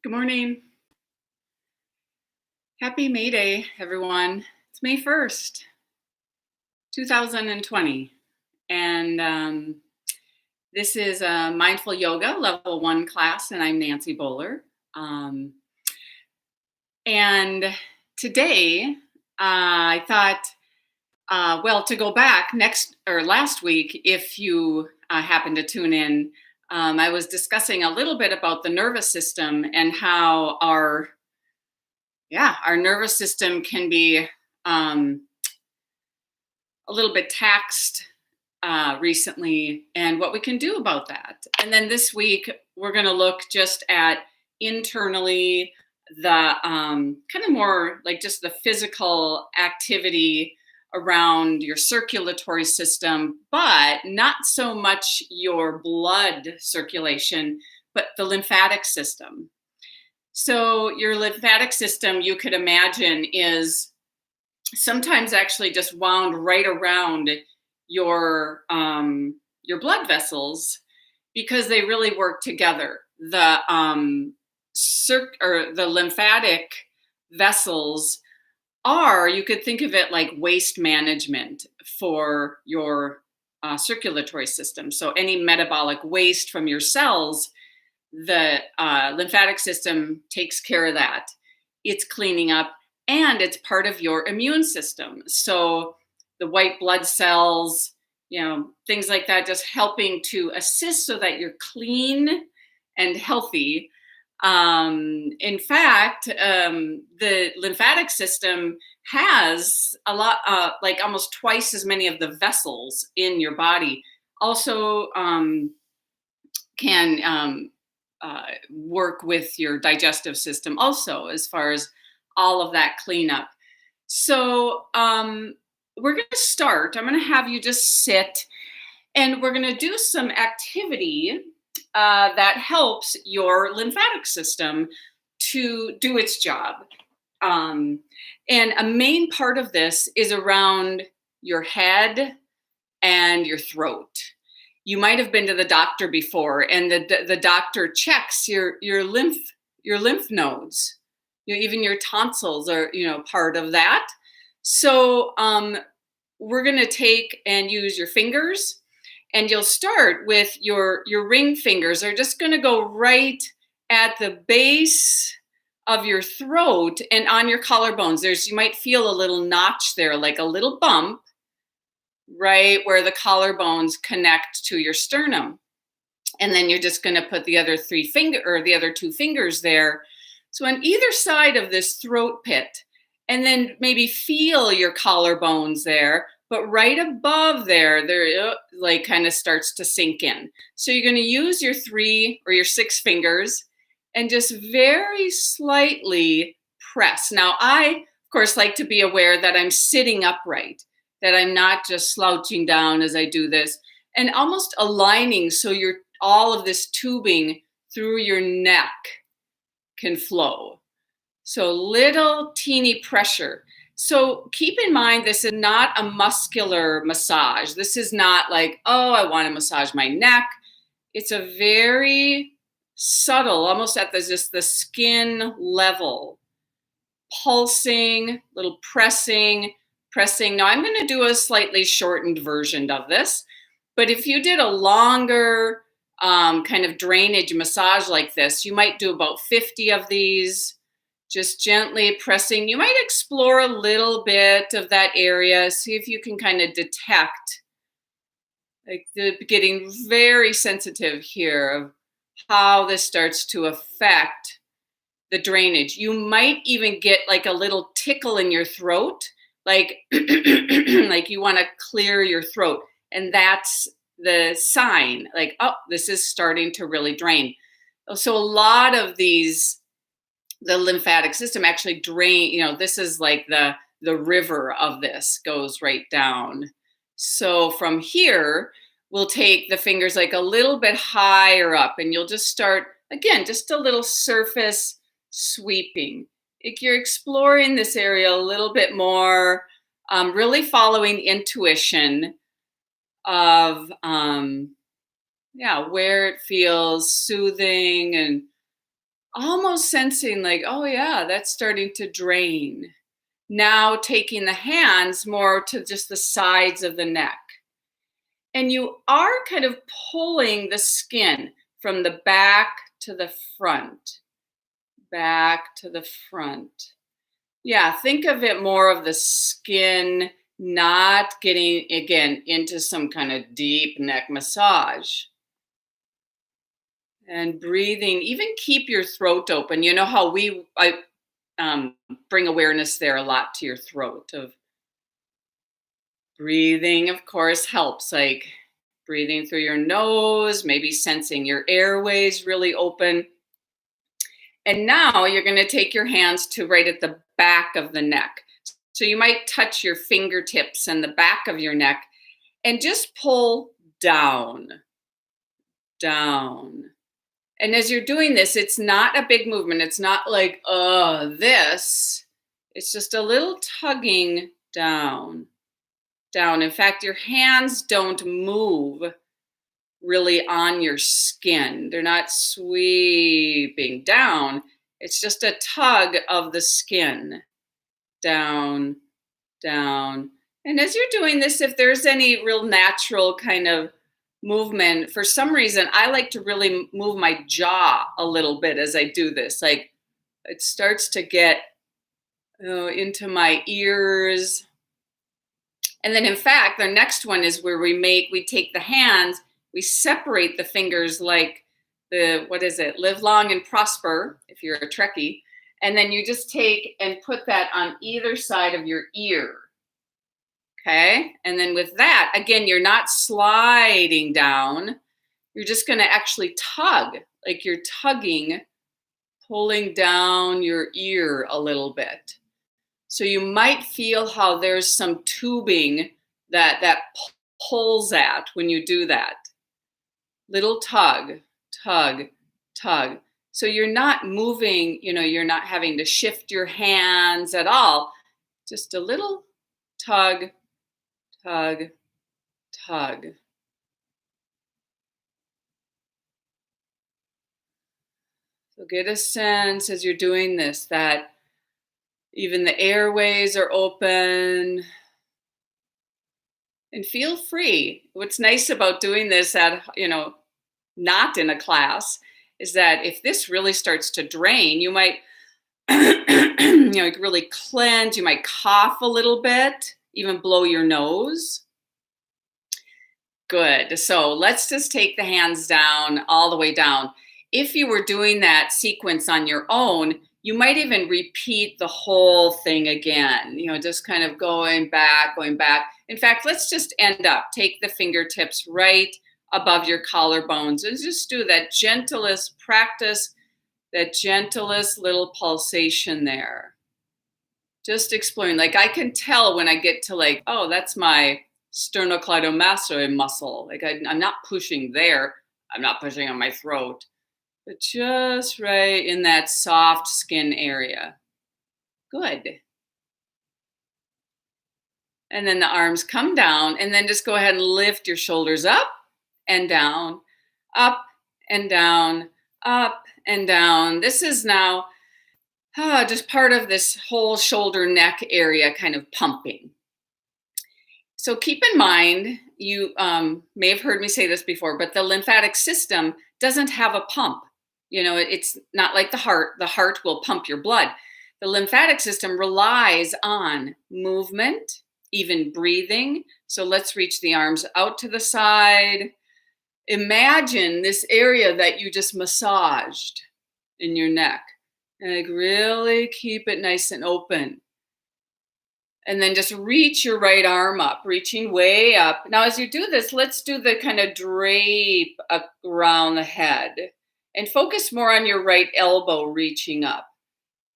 Good morning. Happy May Day, everyone. It's May 1st, 2020. And this is a mindful yoga level 1 class, and I'm Nancy Boler. Um, and today I thought, to go back last week, if you happen to tune in, I was discussing a little bit about the nervous system and how our nervous system can be um, a little bit taxed recently and what we can do about that. And then this week, we're going to look just at internally the kind of more like just the physical activity around your circulatory system, but not so much your blood circulation, but the lymphatic system. So, your lymphatic system, you could imagine, is sometimes actually just wound right around your blood vessels because they really work together. The lymphatic vessels are, you could think of it like waste management for your circulatory system. So any metabolic waste from your cells, the lymphatic system takes care of that. It's cleaning up, and it's part of your immune system. So the white blood cells, things like that, just helping to assist so that you're clean and healthy. In fact, the lymphatic system has a lot, like almost twice as many of the vessels in your body. Also, can work with your digestive system also, as far as all of that cleanup. So we're going to start. I'm going to have you just sit, and we're going to do some activity that helps your lymphatic system to do its job. And a main part of this is around your head and your throat. You might have been to the doctor before, and the doctor checks your lymph nodes. Even your tonsils are part of that. So we're going to take and use your fingers, and you'll start with your ring fingers. They're just going to go right at the base of your throat and on your collarbones. You might feel a little notch there, like a little bump, right where the collarbones connect to your sternum. And then you're just going to put the other the other two fingers there. So on either side of this throat pit, and then maybe feel your collarbones there, but right above there like kind of starts to sink in. So you're going to use your 3 or your 6 fingers and just very slightly press. Now, I, of course, like to be aware that I'm sitting upright, that I'm not just slouching down as I do this, and almost aligning so all of this tubing through your neck can flow. So little teeny pressure. So keep in mind, this is not a muscular massage. This is not like, oh, I want to massage my neck. It's a very subtle, almost at just the skin level, pulsing, little pressing. Now I'm going to do a slightly shortened version of this, but if you did a longer kind of drainage massage like this, you might do about 50 of these, just gently pressing. You might explore a little bit of that area, see if you can kind of detect, like getting very sensitive here of how this starts to affect the drainage. You might even get like a little tickle in your throat, like like you want to clear your throat, and that's the sign, like, oh, this is starting to really drain. So a lot of the lymphatic system actually drain, this is like the river of this goes right down. So from here, we'll take the fingers like a little bit higher up, and you'll just start, again, just a little surface sweeping. If you're exploring this area a little bit more, really following intuition of where it feels soothing and almost sensing like, oh yeah, that's starting to drain. Now taking the hands more to just the sides of the neck. And you are kind of pulling the skin from the back to the front, back to the front. Yeah, think of it more of the skin not getting, again, into some kind of deep neck massage. And breathing, even keep your throat open. You know how I um, bring awareness there a lot to your throat of breathing, of course, helps. Like breathing through your nose, maybe sensing your airways really open. And now you're going to take your hands to right at the back of the neck. So you might touch your fingertips and the back of your neck and just pull down, down. And as you're doing this, it's not a big movement. It's not like, this. It's just a little tugging down, down. In fact, your hands don't move really on your skin. They're not sweeping down. It's just a tug of the skin down, down. And as you're doing this, if there's any real natural kind of movement, for some reason, I like to really move my jaw a little bit as I do this. Like it starts to get into my ears. And then in fact, the next one is where we take the hands, we separate the fingers like what is it? Live long and prosper, if you're a Trekkie. And then you just take and put that on either side of your ear. Okay. And then with that, again, you're not sliding down. You're just going to actually tug, like you're tugging, pulling down your ear a little bit. So you might feel how there's some tubing that pulls at when you do that. Little tug, tug, tug. So you're not moving, you're not having to shift your hands at all. Just a little tug, tug, tug. So get a sense as you're doing this that even the airways are open. And feel free. What's nice about doing this not in a class is that if this really starts to drain, you might really clench, you might cough a little bit, even blow your nose. Good. So let's just take the hands down, all the way down. If you were doing that sequence on your own, you might even repeat the whole thing again, just kind of going back, going back. In fact, let's just take the fingertips right above your collarbones and just do that gentlest practice, that gentlest little pulsation there. Just exploring. Like I can tell when I get to like, oh, that's my sternocleidomastoid muscle. Like I'm not pushing there. I'm not pushing on my throat, but just right in that soft skin area. Good. And then the arms come down, and then just go ahead and lift your shoulders up and down, up and down, up and down. This is now just part of this whole shoulder neck area kind of pumping. So keep in mind, you may have heard me say this before, but the lymphatic system doesn't have a pump. It's not like the heart. The heart will pump your blood. The lymphatic system relies on movement, even breathing. So let's reach the arms out to the side. Imagine this area that you just massaged in your neck. And like really keep it nice and open. And then just reach your right arm up, reaching way up. Now, as you do this, let's do the kind of drape around the head and focus more on your right elbow reaching up.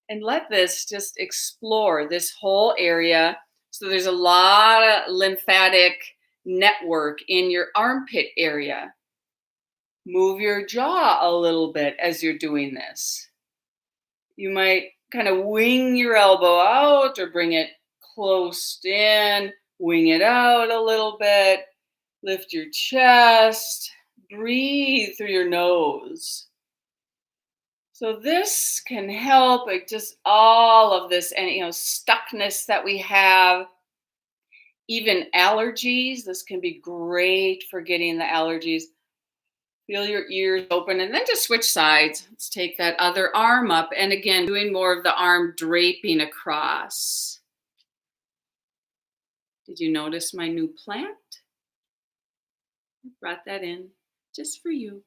And let this just explore this whole area. So there's a lot of lymphatic network in your armpit area. Move your jaw a little bit as you're doing this. You might kind of wing your elbow out or bring it close in, wing it out a little bit, lift your chest, breathe through your nose. So this can help like just all of this and stuckness that we have, even allergies. This can be great for getting the allergies. Feel your ears open and then just switch sides. Let's take that other arm up. And again, doing more of the arm draping across. Did you notice my new plant? I brought that in just for you.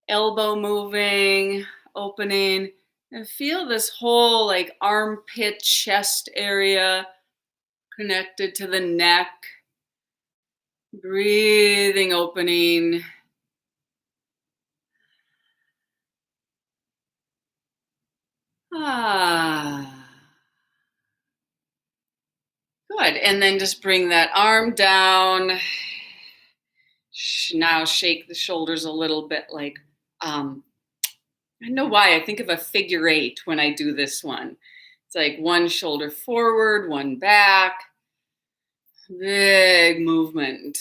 Elbow moving, opening, and feel this whole like armpit, chest area connected to the neck. Breathing, opening. Ah. Good. And then just bring that arm down. Now shake the shoulders a little bit like, I know why I think of a figure eight when I do this one. It's like one shoulder forward, one back. Big movement.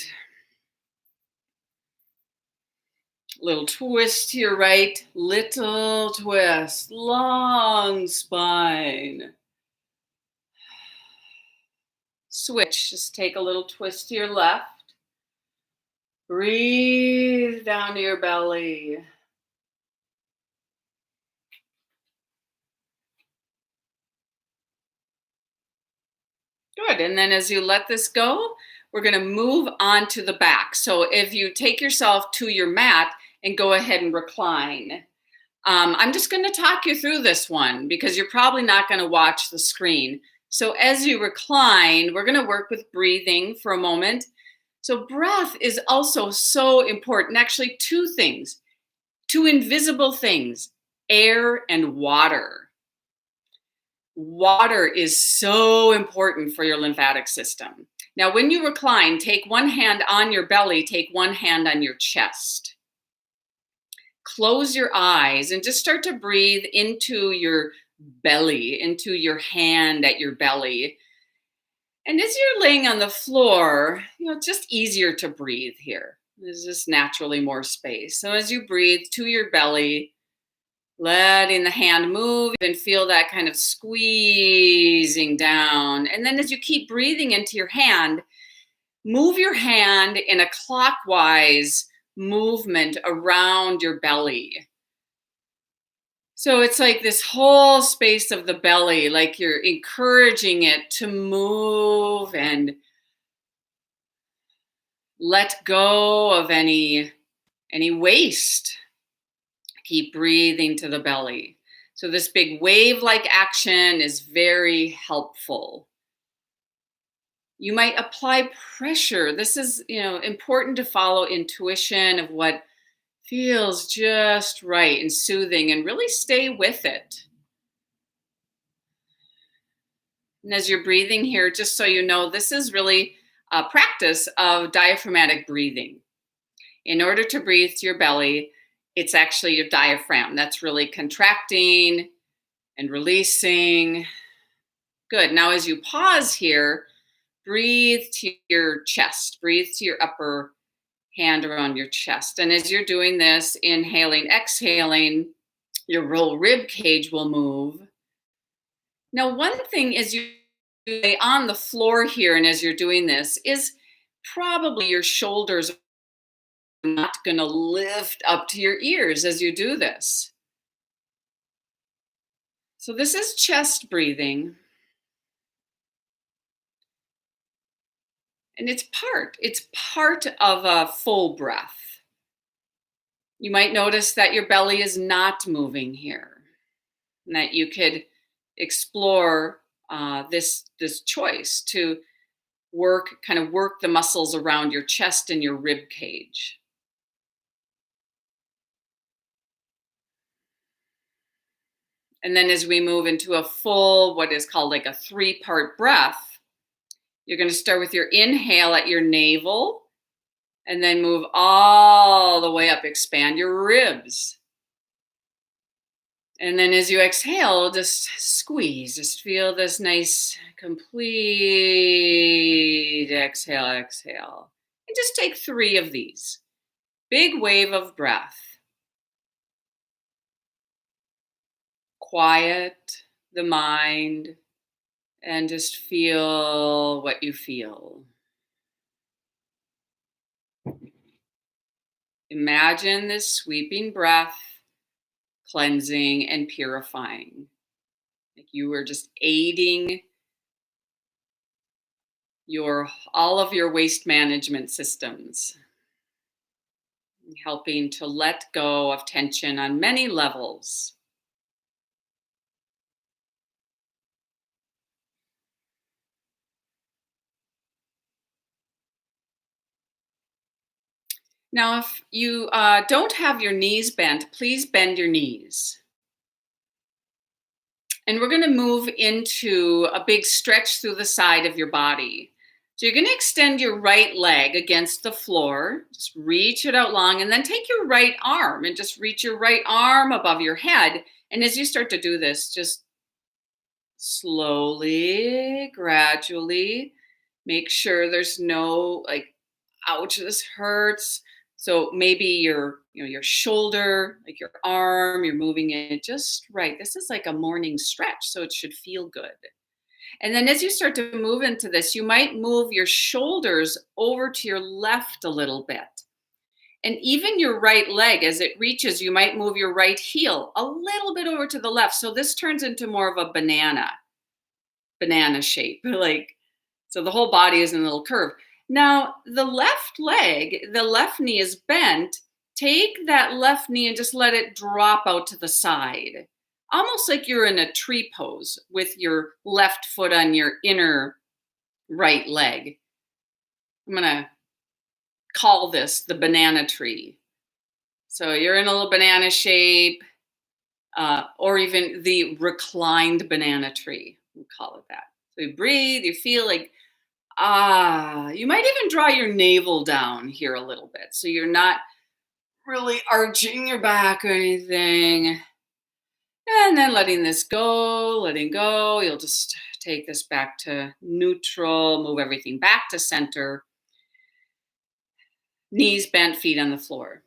Little twist to your right, little twist, long spine. Switch, just take a little twist to your left. Breathe down to your belly. Good, and then as you let this go, we're gonna move on to the back. So if you take yourself to your mat and go ahead and recline. I'm just gonna talk you through this one because you're probably not gonna watch the screen. So as you recline, we're gonna work with breathing for a moment. So breath is also so important. Actually, two things, two invisible things, air and water. Water is so important for your lymphatic system. Now, when you recline, take one hand on your belly, take one hand on your chest. Close your eyes and just start to breathe into your belly, into your hand at your belly. And as you're laying on the floor, it's just easier to breathe here. There's just naturally more space. So as you breathe to your belly, letting the hand move and feel that kind of squeezing down. And then as you keep breathing into your hand, move your hand in a clockwise movement around your belly. So it's like this whole space of the belly, like you're encouraging it to move and let go of any waste. Keep breathing to the belly. So this big wave-like action is very helpful. You might apply pressure. This is, important to follow intuition of what feels just right and soothing and really stay with it. And as you're breathing here, just so you know, this is really a practice of diaphragmatic breathing. In order to breathe to your belly, it's actually your diaphragm that's really contracting and releasing. Good. Now, as you pause here, breathe to your chest, breathe to your upper hand around your chest. And as you're doing this, inhaling, exhaling, your whole rib cage will move. Now, one thing is you lay on the floor here, and as you're doing this, is probably your shoulders are not going to lift up to your ears as you do this. So this is chest breathing. And it's part of a full breath. You might notice that your belly is not moving here, and that you could explore this choice to work the muscles around your chest and your rib cage. And then as we move into a full, what is called like a 3-part breath, you're going to start with your inhale at your navel and then move all the way up, expand your ribs. And then as you exhale, just squeeze, just feel this nice, complete exhale. And just take 3 of these. Big wave of breath. quiet the mind and just feel what you feel. Imagine this sweeping breath, cleansing and purifying. Like you were just aiding all of your waste management systems, helping to let go of tension on many levels. Now, if you don't have your knees bent, please bend your knees. And we're going to move into a big stretch through the side of your body. So you're going to extend your right leg against the floor. Just reach it out long and then take your right arm and just reach your right arm above your head. And as you start to do this, just slowly, gradually, make sure there's no like, ouch, this hurts. So maybe your shoulder, like your arm, you're moving it just right. This is like a morning stretch, so it should feel good. And then as you start to move into this, you might move your shoulders over to your left a little bit. And even your right leg, as it reaches, you might move your right heel a little bit over to the left. So this turns into more of a banana shape. Like, so the whole body is in a little curve. Now, the left leg, the left knee is bent. Take that left knee and just let it drop out to the side. Almost like you're in a tree pose with your left foot on your inner right leg. I'm going to call this the banana tree. So you're in a little banana shape, or even the reclined banana tree. We'll call it that. So you breathe, you feel like, you might even draw your navel down here a little bit. So you're not really arching your back or anything. And then letting go. You'll just take this back to neutral, move everything back to center. Knees bent, feet on the floor.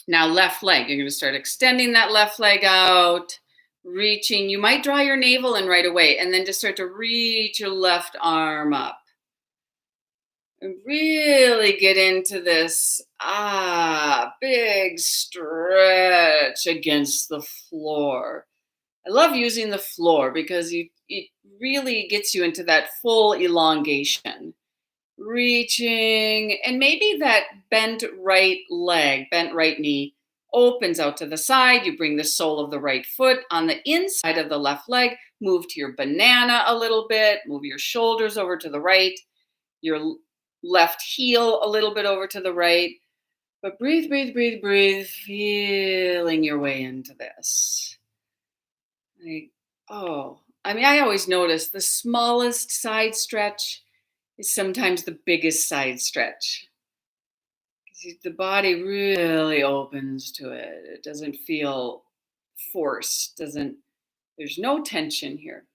Now left leg, you're going to start extending that left leg out, reaching. You might draw your navel in right away and then just start to reach your left arm up. And really get into this big stretch against the floor. I love using the floor because it really gets you into that full elongation. Reaching, and maybe that bent right knee opens out to the side. You bring the sole of the right foot on the inside of the left leg. Move to your banana a little bit. Move your shoulders over to the right. Your left heel a little bit over to the right. But breathe, feeling your way into this. I always notice the smallest side stretch is sometimes the biggest side stretch. The body really opens to it. It doesn't feel forced. There's no tension here.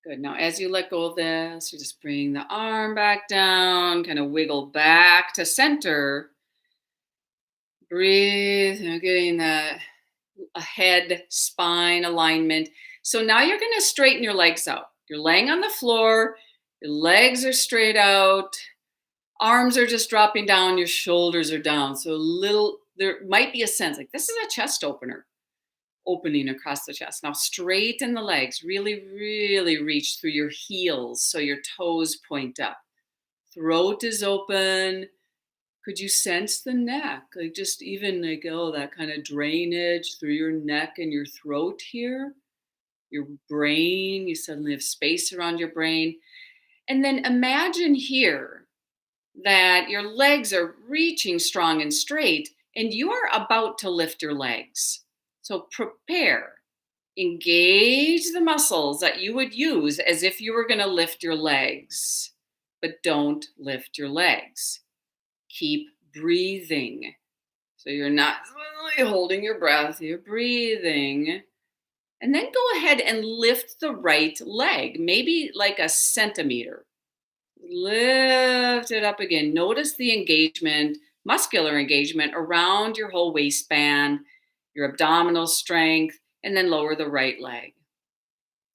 Good. Now, as you let go of this, you just bring the arm back down, kind of wiggle back to center. Breathe, getting that head spine alignment. So now you're going to straighten your legs out. You're laying on the floor. Your legs are straight out. Arms are just dropping down. Your shoulders are down. So there might be a sense like this is a chest opener. Opening across the chest. Now straighten the legs. Really, really reach through your heels so your toes point up. Throat is open. Could you sense the neck? Like just even that kind of drainage through your neck and your throat here. Your brain, you suddenly have space around your brain. And then imagine here that your legs are reaching strong and straight and you are about to lift your legs. So prepare, engage the muscles that you would use as if you were going to lift your legs, but don't lift your legs. Keep breathing. So you're not really holding your breath, you're breathing. And then go ahead and lift the right leg, maybe like a centimeter. Lift it up again. Notice the engagement, muscular engagement around your whole waistband, your abdominal strength. and then lower the right leg.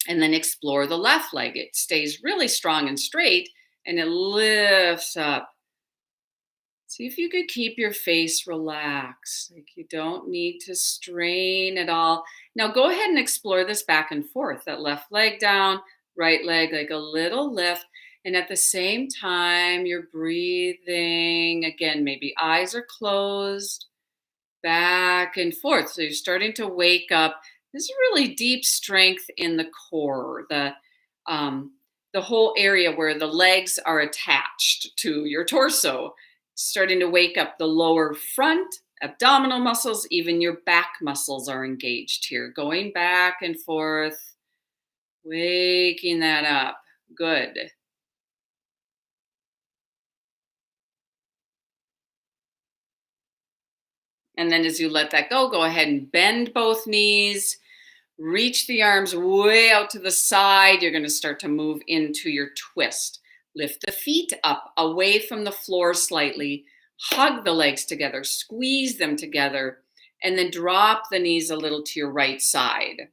And then explore the left leg. It stays really strong and straight, and it lifts up. See if you could keep your face relaxed. Like you don't need to strain at all. Now go ahead and explore this back and forth. That left leg down, right leg, like a little lift. And at the same time, you're breathing. Again, maybe eyes are closed, back and forth. So you're starting to wake up. This is really deep strength in the core, um, the whole area where the legs are attached to your torso, starting to wake up the lower front, abdominal muscles, even your back muscles are engaged here, going back and forth, waking that up. Good. And then as you let that go ahead and bend both knees. Reach the arms way out to the side. You're going to start to move into your twist. Lift the feet up away from the floor slightly. Hug the legs together. Squeeze them together. And then drop the knees a little to your right side.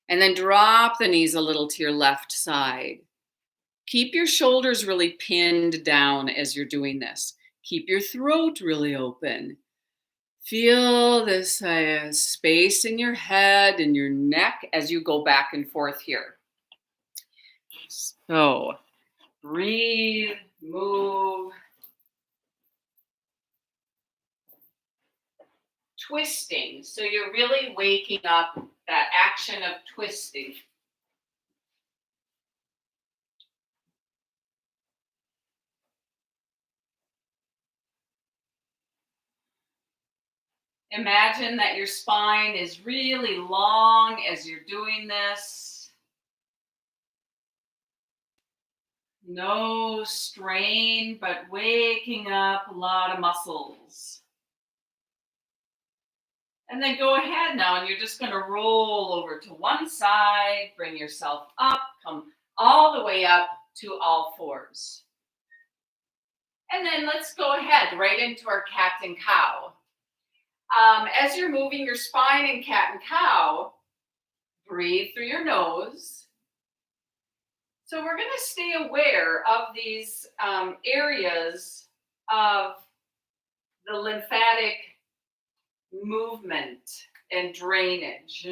And then drop the knees a little to your left side. Keep your shoulders really pinned down as you're doing this. Keep your throat really open. Feel this space in your head and your neck as you go back and forth here. So breathe, move. Twisting. So you're really waking up that action of twisting. Imagine that your spine is really long as you're doing this. No strain, but waking up a lot of muscles. And then go ahead now, and you're just going to roll over to one side, bring yourself up, come all the way up to all fours. And then let's go ahead right into our cat and cow. As you're moving your spine in cat and cow, breathe through your nose. So we're going to stay aware of these areas of the lymphatic movement and drainage.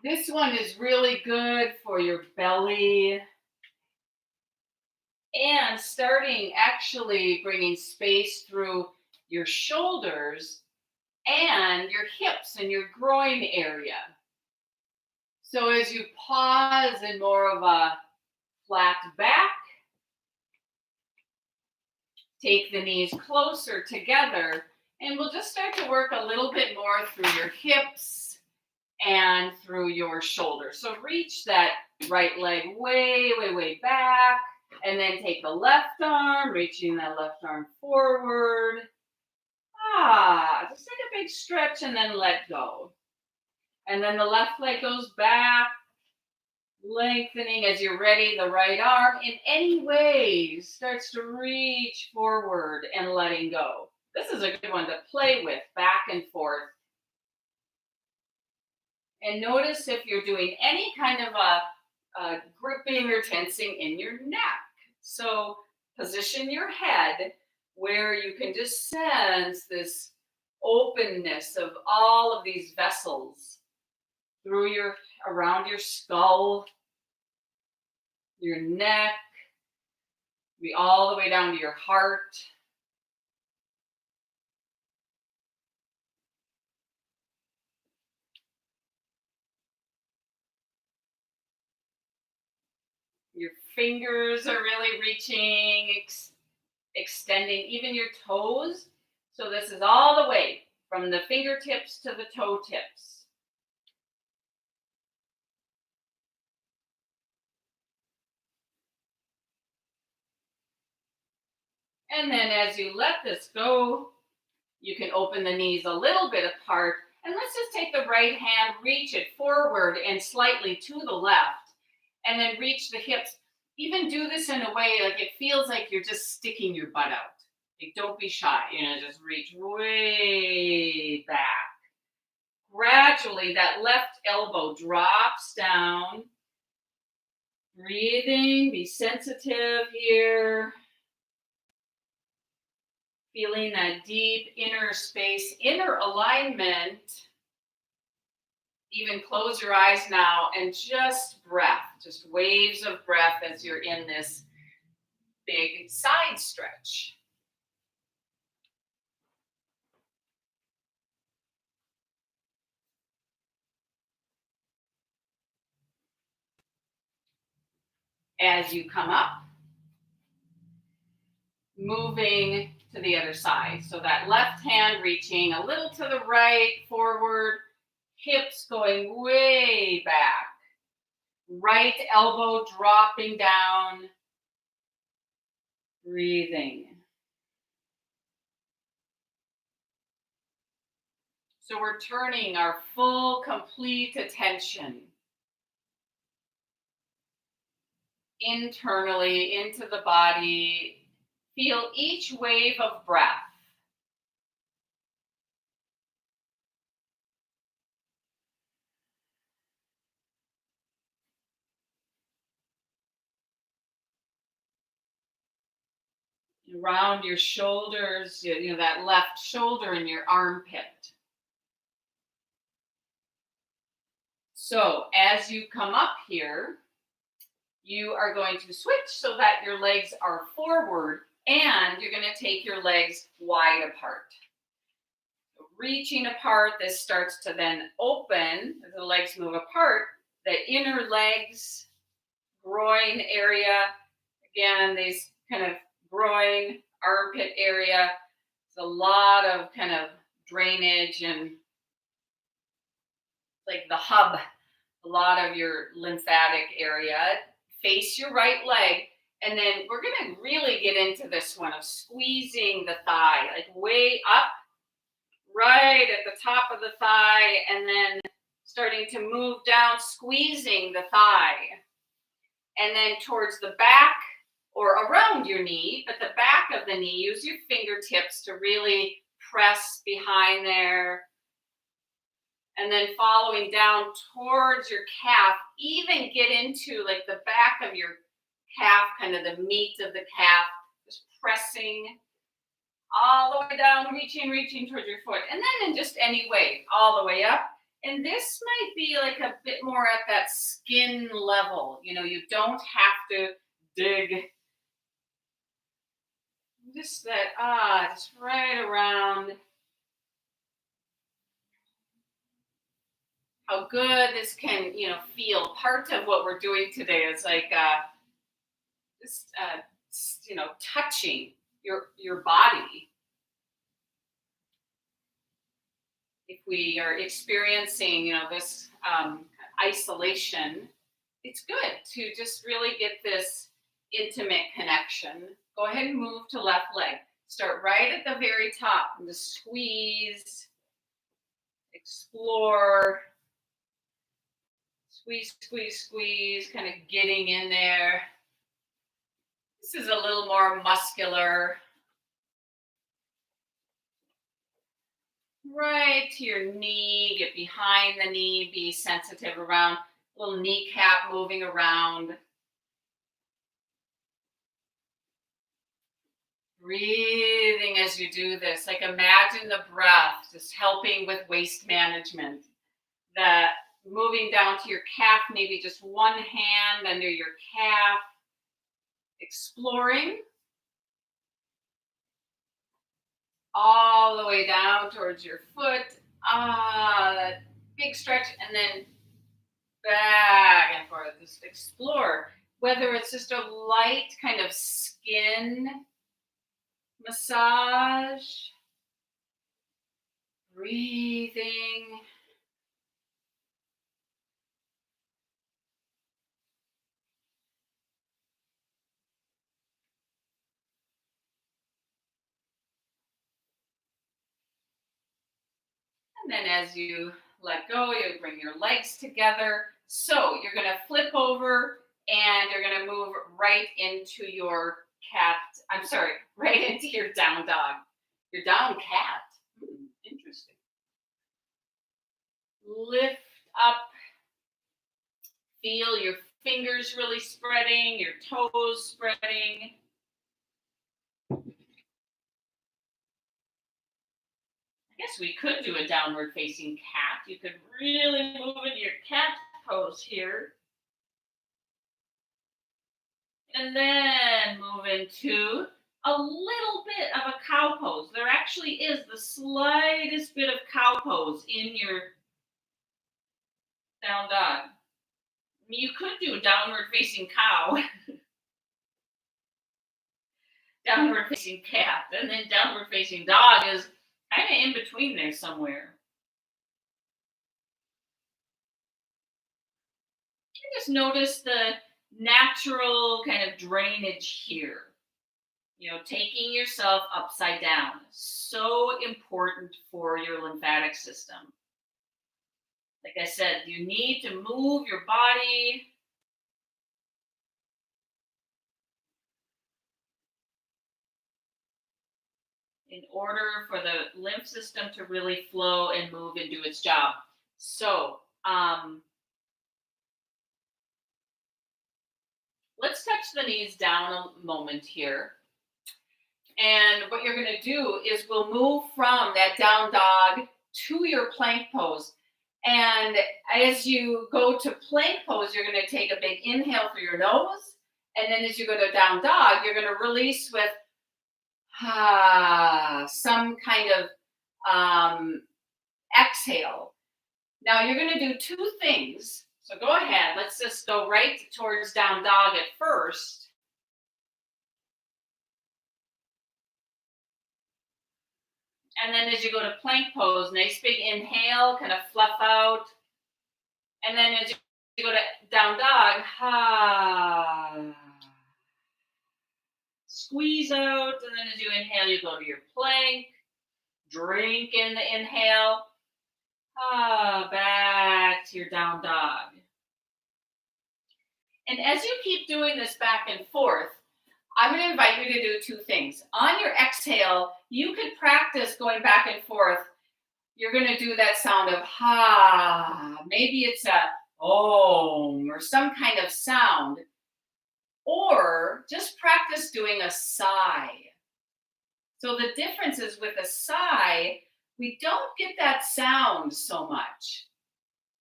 This one is really good for your belly. And starting actually bringing space through your shoulders and your hips and your groin area. So as you pause in more of a flat back, take the knees closer together, and we'll just start to work a little bit more through your hips and through your shoulders. So reach that right leg way, way, way back. And then take the left arm, reaching that left arm forward. Just take a big stretch and then let go. And then the left leg goes back, lengthening as you're ready. The right arm in any way starts to reach forward and letting go. This is a good one to play with back and forth. And notice if you're doing any kind of a gripping or tensing in your neck. So position your head where you can just sense this openness of all of these vessels through around your skull, your neck, maybe all the way down to your heart. Your fingers are really reaching, extending even your toes. So this is all the way from the fingertips to the toe tips. And then as you let this go, you can open the knees a little bit apart. And let's just take the right hand, reach it forward and slightly to the left. And then reach the hips. Even do this in a way like it feels like you're just sticking your butt out. Like, don't be shy. Just reach way back. Gradually, that left elbow drops down. Breathing, be sensitive here. Feeling that deep inner space, inner alignment. Even close your eyes now and just breath, just waves of breath as you're in this big side stretch. As you come up, moving to the other side. So that left hand reaching a little to the right, forward, hips going way back. Right elbow dropping down. Breathing. So we're turning our full, complete attention internally into the body. Feel each wave of breath. Around your shoulders, that left shoulder and your armpit. So as you come up here, you are going to switch so that your legs are forward and you're going to take your legs wide apart. Reaching apart, this starts to then open as the legs move apart. The inner legs, groin area, again, these kind of groin, armpit area. There's a lot of kind of drainage and like the hub, a lot of your lymphatic area. Face your right leg. And then we're going to really get into this one of squeezing the thigh, like way up, right at the top of the thigh, and then starting to move down, squeezing the thigh. And then towards the back or around your knee, but the back of the knee, use your fingertips to really press behind there. And then following down towards your calf, even get into like the back of your calf, kind of the meat of the calf, just pressing all the way down, reaching towards your foot. And then in just any way, all the way up. And this might be like a bit more at that skin level. You don't have to dig. Just that, just right around. How good this can, feel. Part of what we're doing today is like just, touching your body. If we are experiencing, this isolation, it's good to just really get this intimate connection. Go ahead and move to left leg. Start right at the very top and just squeeze, explore. Squeeze, kind of getting in there. This is a little more muscular. Right to your knee, get behind the knee, be sensitive around, little kneecap moving around. Breathing as you do this, like imagine the breath just helping with waste management. That moving down to your calf, maybe just one hand under your calf, exploring all the way down towards your foot. That big stretch, and then back and forth. Just explore, whether it's just a light kind of skin massage, breathing. And then as you let go, you bring your legs together. So you're going to flip over and you're going to move right into your cat, I'm sorry, right into your down dog, your down cat. Interesting. Lift up, feel your fingers really spreading, your toes spreading. I guess we could do a downward facing cat. You could really move into your cat pose here. And then move into a little bit of a cow pose. There actually is the slightest bit of cow pose in your down dog. You could do a downward facing cow, downward facing cat, and then downward facing dog is kind of in between there somewhere. And just notice the natural kind of drainage here. You know, taking yourself upside down. So important for your lymphatic system. Like I said, you need to move your body. In order for the lymph system to really flow and move and do its job. So, let's touch the knees down a moment here. And what you're going to do is we'll move from that down dog to your plank pose. And as you go to plank pose, you're going to take a big inhale through your nose. And then as you go to down dog, you're going to release with some kind of exhale. Now you're going to do two things. So go ahead. Let's just go right towards down dog at first. And then as you go to plank pose, nice big inhale, kind of fluff out. And then as you go to down dog, squeeze out. And then as you inhale, you go to your plank. Drink in the inhale. Back to your down dog. And as you keep doing this back and forth, I'm going to invite you to do two things. On your exhale, you could practice going back and forth. You're going to do that sound of ha. Maybe it's a om or some kind of sound. Or just practice doing a sigh. So the difference is with a sigh, we don't get that sound so much.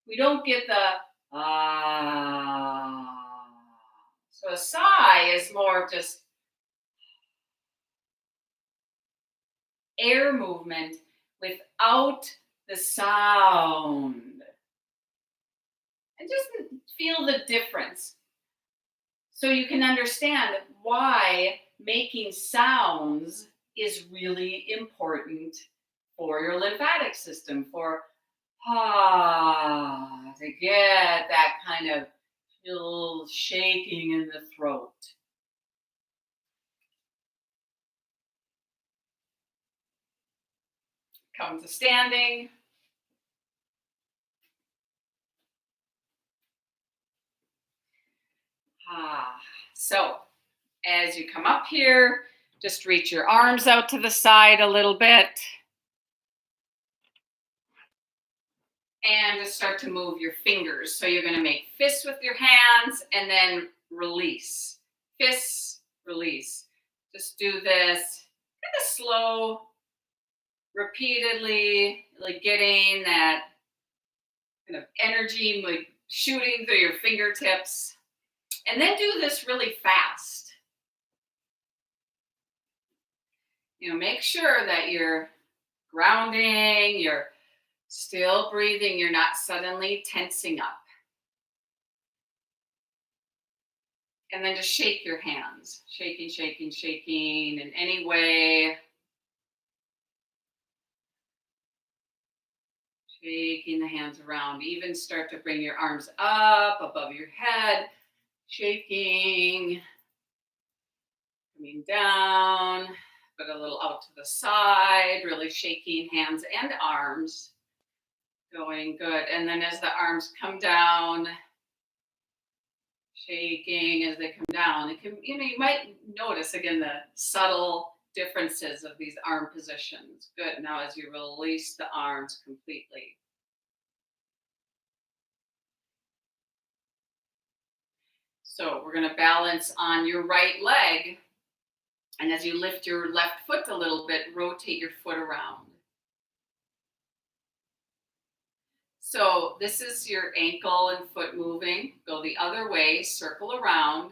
We don't get the ah. So a sigh is more of just air movement without the sound. And just feel the difference. So you can understand why making sounds is really important for your lymphatic system, for to get that kind of little shaking in the throat. Come to standing. So as you come up here, just reach your arms out to the side a little bit. And just start to move your fingers. So you're going to make fists with your hands and then release. Fists, release. Just do this kind of slow, repeatedly, like getting that kind of energy like shooting through your fingertips. And then do this really fast. You know, make sure that you're grounding, you're still breathing, you're not suddenly tensing up. And then just shake your hands. Shaking, shaking, shaking in any way. Shaking the hands around. Even start to bring your arms up above your head. Shaking. Coming down. But a little out to the side. Really shaking hands and arms. Going good. And then as the arms come down, shaking as they come down. It can, you might notice again the subtle differences of these arm positions. Good. Now, as you release the arms completely. So, we're going to balance on your right leg. And as you lift your left foot a little bit, rotate your foot around. So this is your ankle and foot moving. Go the other way, circle around.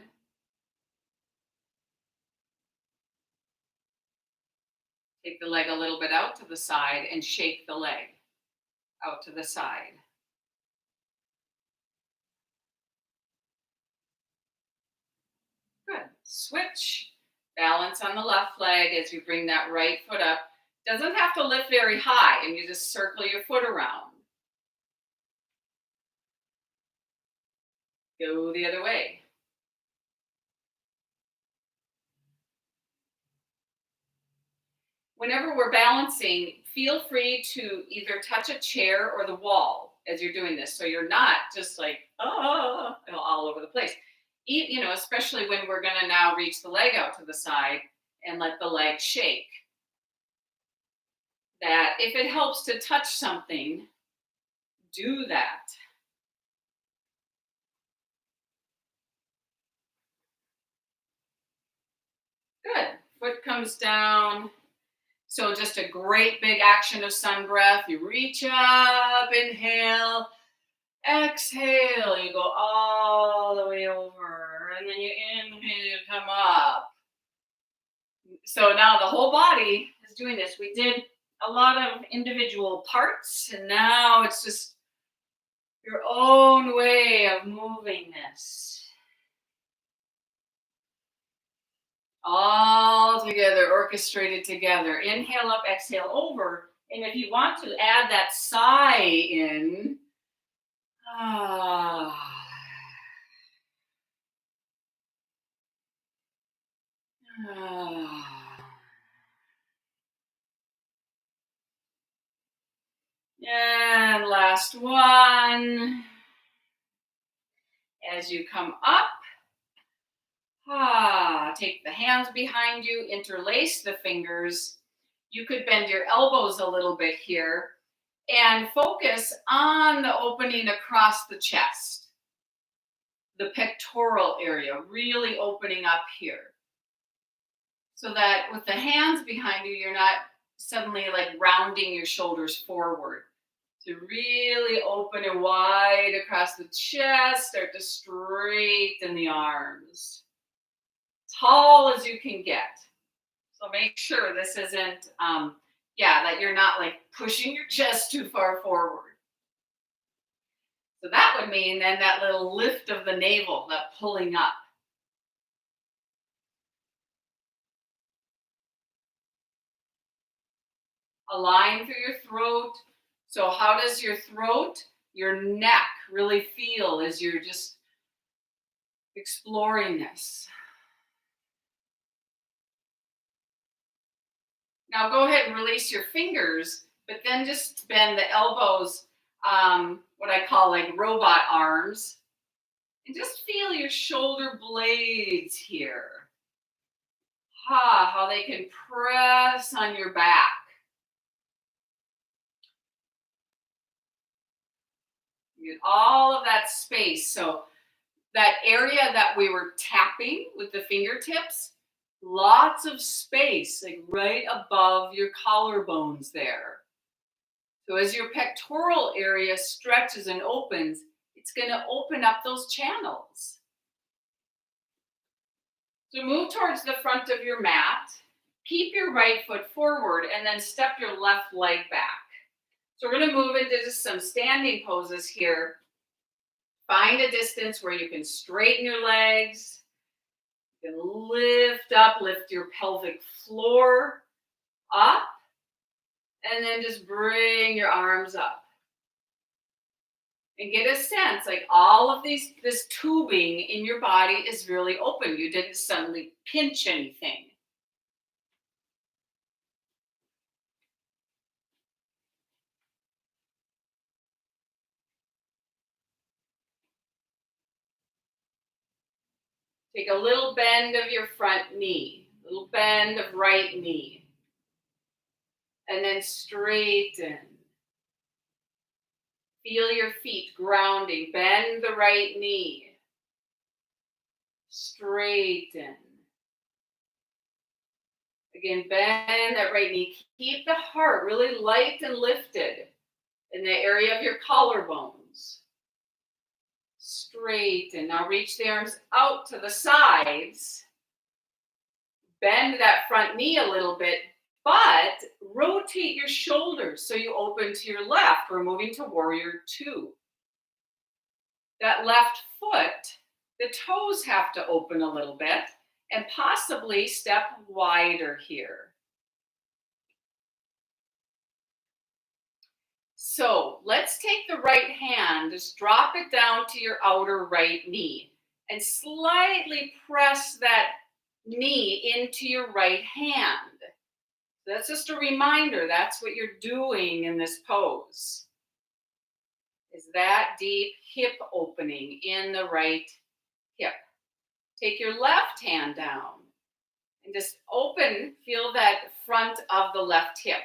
Take the leg a little bit out to the side and shake the leg out to the side. Good. Switch. Balance on the left leg as you bring that right foot up. Doesn't have to lift very high, and you just circle your foot around. Go the other way. Whenever we're balancing, feel free to either touch a chair or the wall as you're doing this. So you're not just like, all over the place. Especially when we're going to now reach the leg out to the side and let the leg shake. That if it helps to touch something, do that. Good. Foot comes down. So just a great big action of sun breath. You reach up, inhale, exhale. You go all the way over. And then you inhale, come up. So now the whole body is doing this. We did a lot of individual parts, and now it's just your own way of moving this. All together, orchestrated together. Inhale up, exhale over. And if you want to add that sigh in, and last one. As you come up, take the hands behind you, interlace the fingers. You could bend your elbows a little bit here and focus on the opening across the chest, the pectoral area, really opening up here. So that with the hands behind you, you're not suddenly like rounding your shoulders forward. To really open it wide across the chest, start to straighten the arms. Tall as you can get. So make sure this isn't, that you're not like pushing your chest too far forward. So that would mean then that little lift of the navel, that pulling up. A line through your throat. So how does your throat, your neck really feel as you're just exploring this? Now go ahead and release your fingers, but then just bend the elbows, what I call like robot arms, and just feel your shoulder blades here. How they can press on your back. You get all of that space. So that area that we were tapping with the fingertips, lots of space, like right above your collarbones there. So as your pectoral area stretches and opens, it's going to open up those channels. So move towards the front of your mat. Keep your right foot forward and then step your left leg back. So we're going to move into just some standing poses here. Find a distance where you can straighten your legs. You can lift up, lift your pelvic floor up, and then just bring your arms up. And get a sense, like all of this tubing in your body is really open. You didn't suddenly pinch anything. Take a little bend of your front knee, a little bend of right knee, and then straighten. Feel your feet grounding. Bend the right knee. Straighten. Again, bend that right knee. Keep the heart really light and lifted in the area of your collarbones. Straighten. Now reach the arms out to the sides. Bend that front knee a little bit, but rotate your shoulders so you open to your left. We're moving to warrior two. That left foot, the toes have to open a little bit and possibly step wider here. So let's take the right hand, just drop it down to your outer right knee and slightly press that knee into your right hand. That's just a reminder, that's what you're doing in this pose. Is that deep hip opening in the right hip. Take your left hand down and just open, feel that front of the left hip.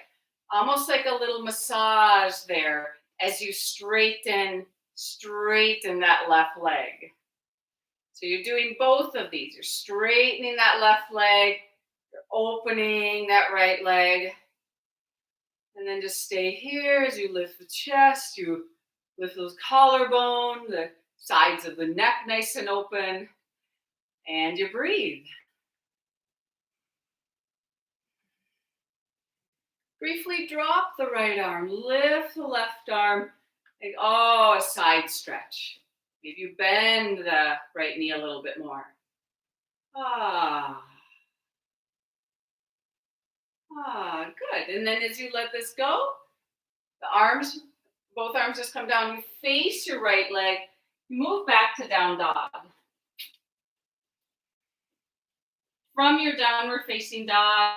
Almost like a little massage there as you straighten that left leg. So you're doing both of these. You're straightening that left leg, you're opening that right leg. And then just stay here as you lift the chest, you lift those collarbone, the sides of the neck nice and open, and you breathe. Briefly drop the right arm, lift the left arm, like, a side stretch. Maybe you bend the right knee a little bit more. Good. And then as you let this go, both arms just come down. You face your right leg, move back to down dog. From your downward facing dog.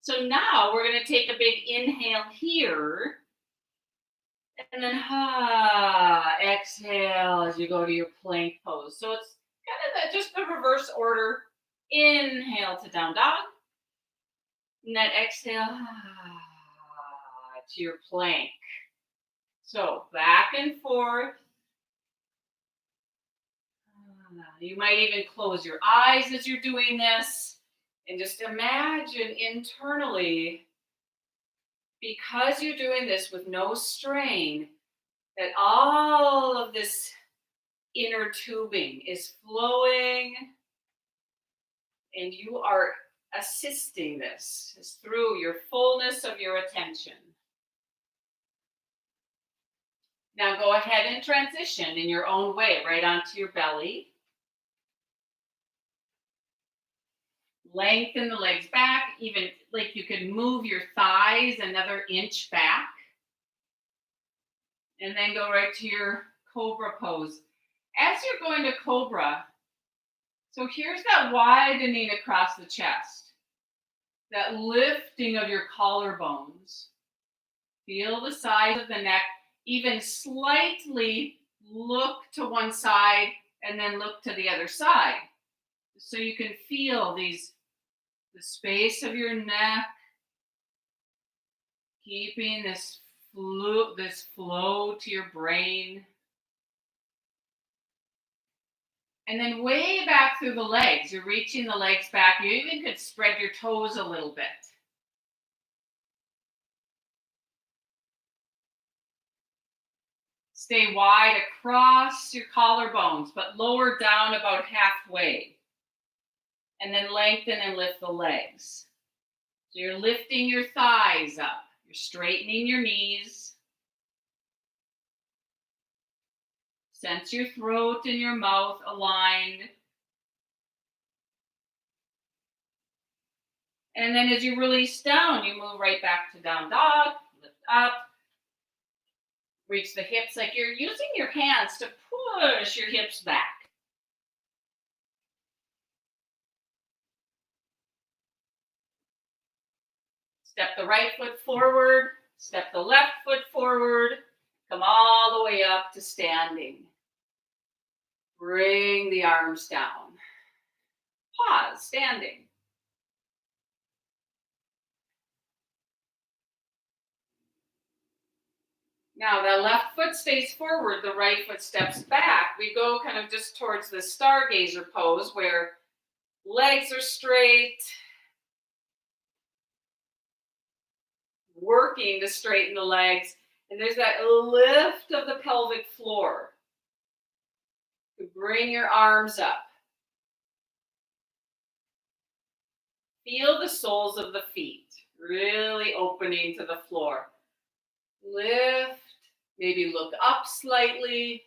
So now we're going to take a big inhale here. And then exhale as you go to your plank pose. So it's kind of just the reverse order. Inhale to down dog. And then exhale to your plank. So back and forth. You might even close your eyes as you're doing this. And just imagine internally, because you're doing this with no strain, that all of this inner tubing is flowing and you are assisting this through your fullness of your attention. Now go ahead and transition in your own way right onto your belly. Lengthen the legs back, even like you could move your thighs another inch back. And then go right to your cobra pose. As you're going to cobra, so here's that widening across the chest, that lifting of your collarbones. Feel the sides of the neck, even slightly look to one side and then look to the other side. So you can feel the space of your neck, keeping this flow to your brain. And then way back through the legs, you're reaching the legs back. You even could spread your toes a little bit. Stay wide across your collarbones, but lower down about halfway. And then lengthen and lift the legs. So you're lifting your thighs up. You're straightening your knees. Sense your throat and your mouth aligned. And then as you release down, you move right back to down dog. Lift up. Reach the hips like you're using your hands to push your hips back. Step the right foot forward, step the left foot forward, come all the way up to standing. Bring the arms down. Pause, standing. Now the left foot stays forward, the right foot steps back. We go kind of just towards the stargazer pose where legs are straight, working to straighten the legs. And there's that lift of the pelvic floor. To bring your arms up. Feel the soles of the feet, really opening to the floor. Lift, maybe look up slightly.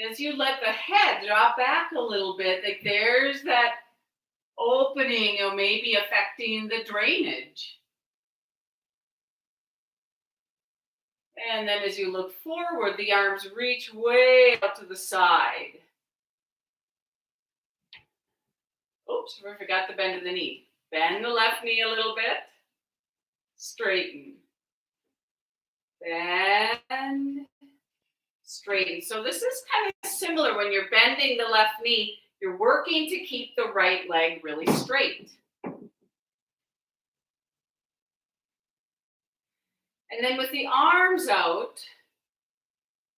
As you let the head drop back a little bit, like there's that opening, maybe affecting the drainage. And then as you look forward, the arms reach way out to the side. Oops, I forgot the bend of the knee. Bend the left knee a little bit. Straighten. Bend. Straighten. So this is kind of similar when you're bending the left knee. You're working to keep the right leg really straight. And then with the arms out,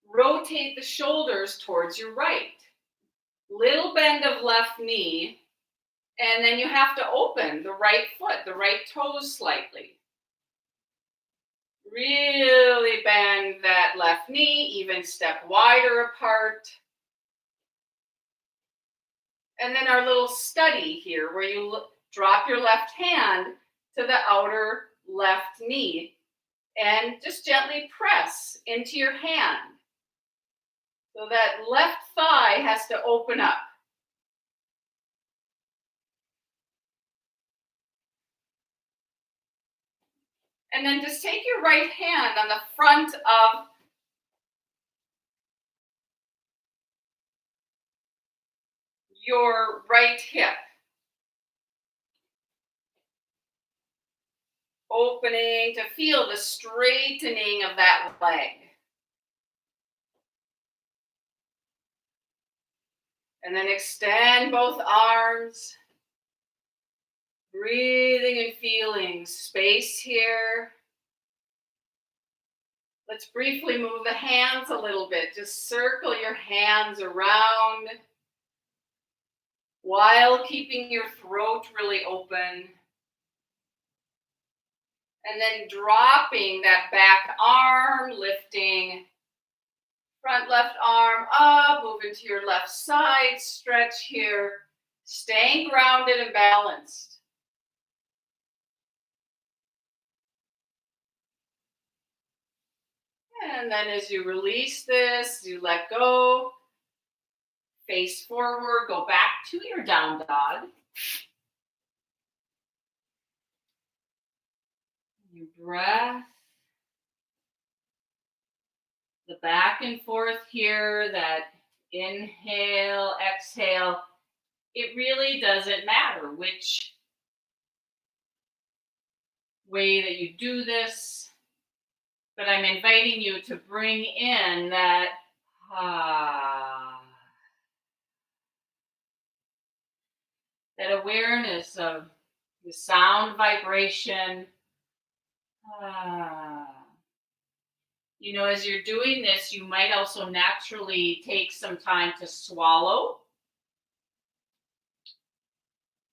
rotate the shoulders towards your right. Little bend of left knee, and then you have to open the right foot, the right toes slightly. Really bend that left knee, even step wider apart. And then our little study here, where you drop your left hand to the outer left knee and just gently press into your hand. So that left thigh has to open up. And then just take your right hand on the front of your right hip. Opening to feel the straightening of that leg. And then extend both arms. Breathing and feeling space here. Let's briefly move the hands a little bit. Just circle your hands around while keeping your throat really open. And then dropping that back arm, lifting front left arm up, moving to your left side, stretch here, staying grounded and balanced. And then as you release this, you let go, face forward, go back to your down dog. You breath. The back and forth here, that inhale, exhale, it really doesn't matter which way that you do this, but I'm inviting you to bring in that that awareness of the sound vibration. As you're doing this, you might also naturally take some time to swallow.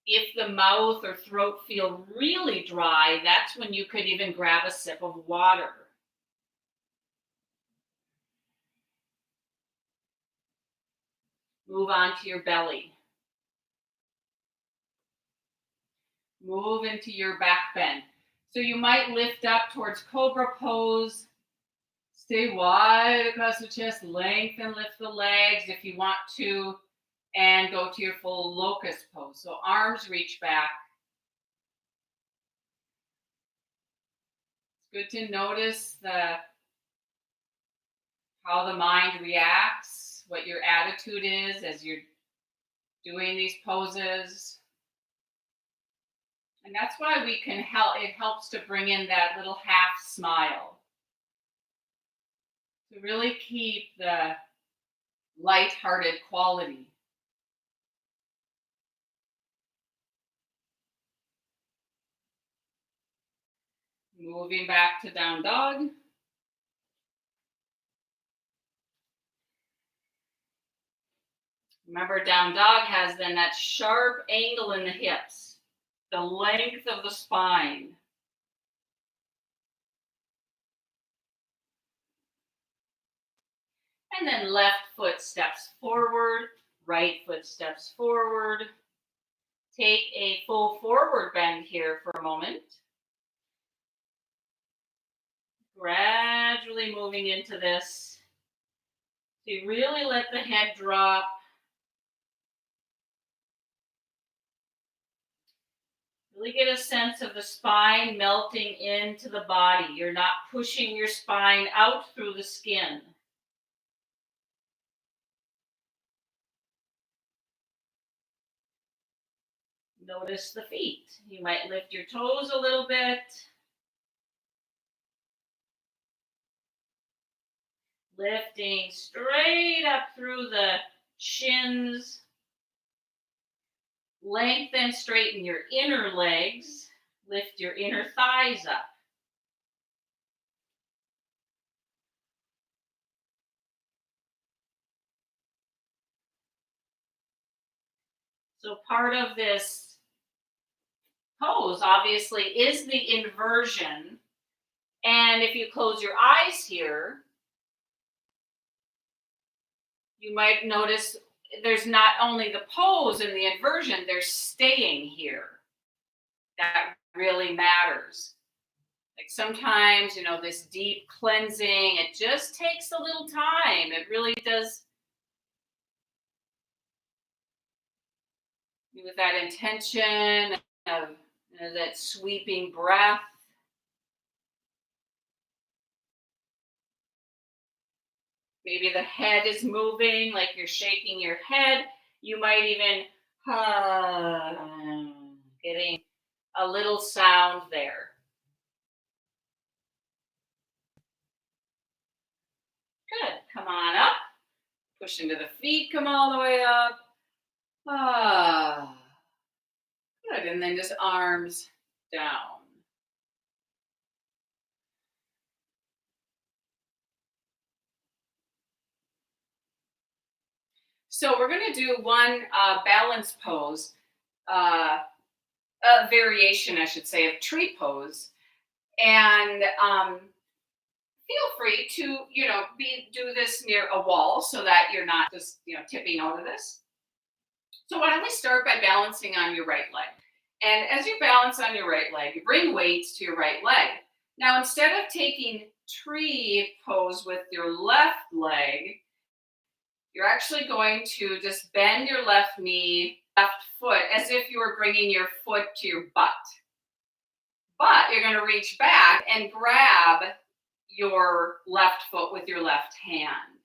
If the mouth or throat feel really dry, that's when you could even grab a sip of water. Move on to your belly. Move into your back bend. So you might lift up towards cobra pose. Stay wide across the chest, lengthen, lift the legs if you want to, and go to your full locust pose. So arms reach back. It's good to notice how the mind reacts, what your attitude is as you're doing these poses. And that's why we can help. It helps to bring in that little half smile. To really keep the light-hearted quality. Moving back to down dog. Remember, down dog has then that sharp angle in the hips, the length of the spine. And then left foot steps forward, right foot steps forward. Take a full forward bend here for a moment. Gradually moving into this. So you really let the head drop. Really get a sense of the spine melting into the body. You're not pushing your spine out through the skin. Notice the feet. You might lift your toes a little bit. Lifting straight up through the shins. Lengthen, straighten your inner legs. Lift your inner thighs up. So part of this pose obviously is the inversion. And if you close your eyes here, you might notice there's not only the pose and the inversion, there's staying here. That really matters. Like sometimes, this deep cleansing, it just takes a little time. It really does. With that intention of that sweeping breath. Maybe the head is moving, like you're shaking your head. You might even getting a little sound there. Good. Come on up. Push into the feet. Come all the way up. Good. And then just arms down. So we're going to do one balance pose, a variation, I should say, of tree pose. And feel free to, do this near a wall so that you're not just, tipping over this. So why don't we start by balancing on your right leg? And as you balance on your right leg, you bring weights to your right leg. Now, instead of taking tree pose with your left leg, you're actually going to just bend your left knee, left foot, as if you were bringing your foot to your butt. But you're going to reach back and grab your left foot with your left hand.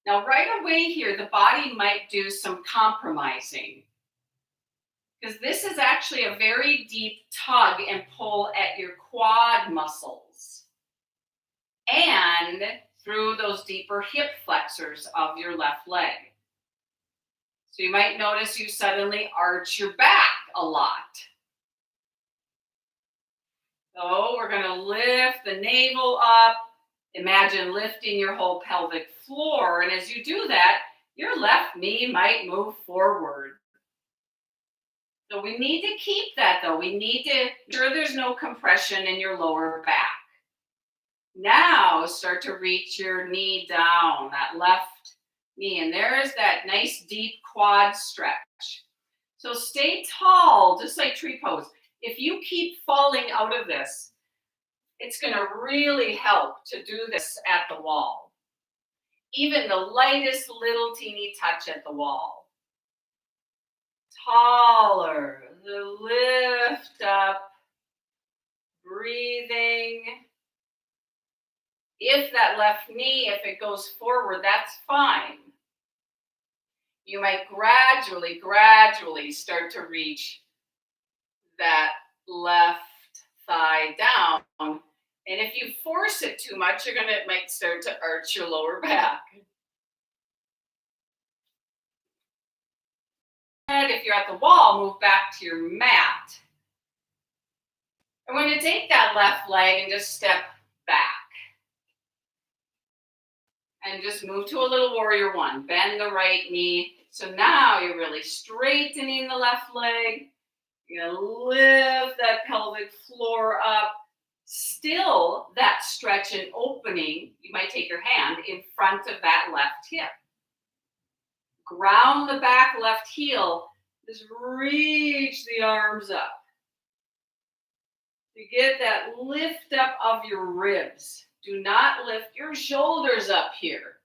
Now, right away here, the body might do some compromising because this is actually a very deep tug and pull at your quad muscles and through those deeper hip flexors of your left leg. So you might notice you suddenly arch your back a lot. So we're going to lift the navel up. Imagine lifting your whole pelvic floor. And as you do that, your left knee might move forward. So we need to keep that though. We need to ensure there's no compression in your lower back. Now start to reach your knee down, that left knee. And there's that nice deep quad stretch. So stay tall, just like tree pose. If you keep falling out of this, it's going to really help to do this at the wall. Even the lightest little teeny touch at the wall. Taller, the lift up, breathing. If that left knee, if it goes forward, that's fine. You might gradually start to reach that left thigh down. And if you force it too much, it might start to arch your lower back. If you're at the wall, move back to your mat. And we're going to take that left leg and just step back. And just move to a little warrior one. Bend the right knee. So now you're really straightening the left leg. You're going to lift that pelvic floor up. Still that stretch and opening. You might take your hand in front of that left hip. Ground the back left heel. Just reach the arms up. You get that lift up of your ribs. Do not lift your shoulders up here.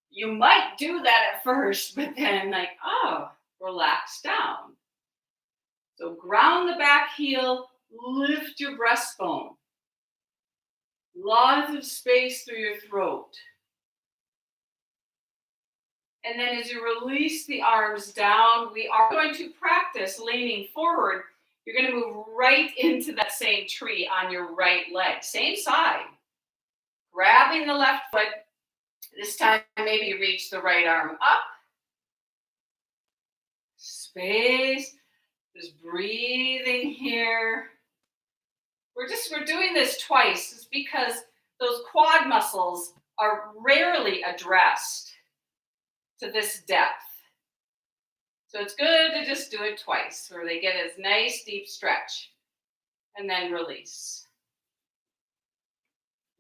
You might do that at first, but then relax down. So ground the back heel, lift your breastbone. Lots of space through your throat. And then as you release the arms down, we are going to practice leaning forward. You're going to move right into that same tree on your right leg, same side. Grabbing the left foot. This time, maybe reach the right arm up. Space. Just breathing here. We're doing this twice. It's because those quad muscles are rarely addressed to this depth. So it's good to just do it twice where they get a nice deep stretch and then release.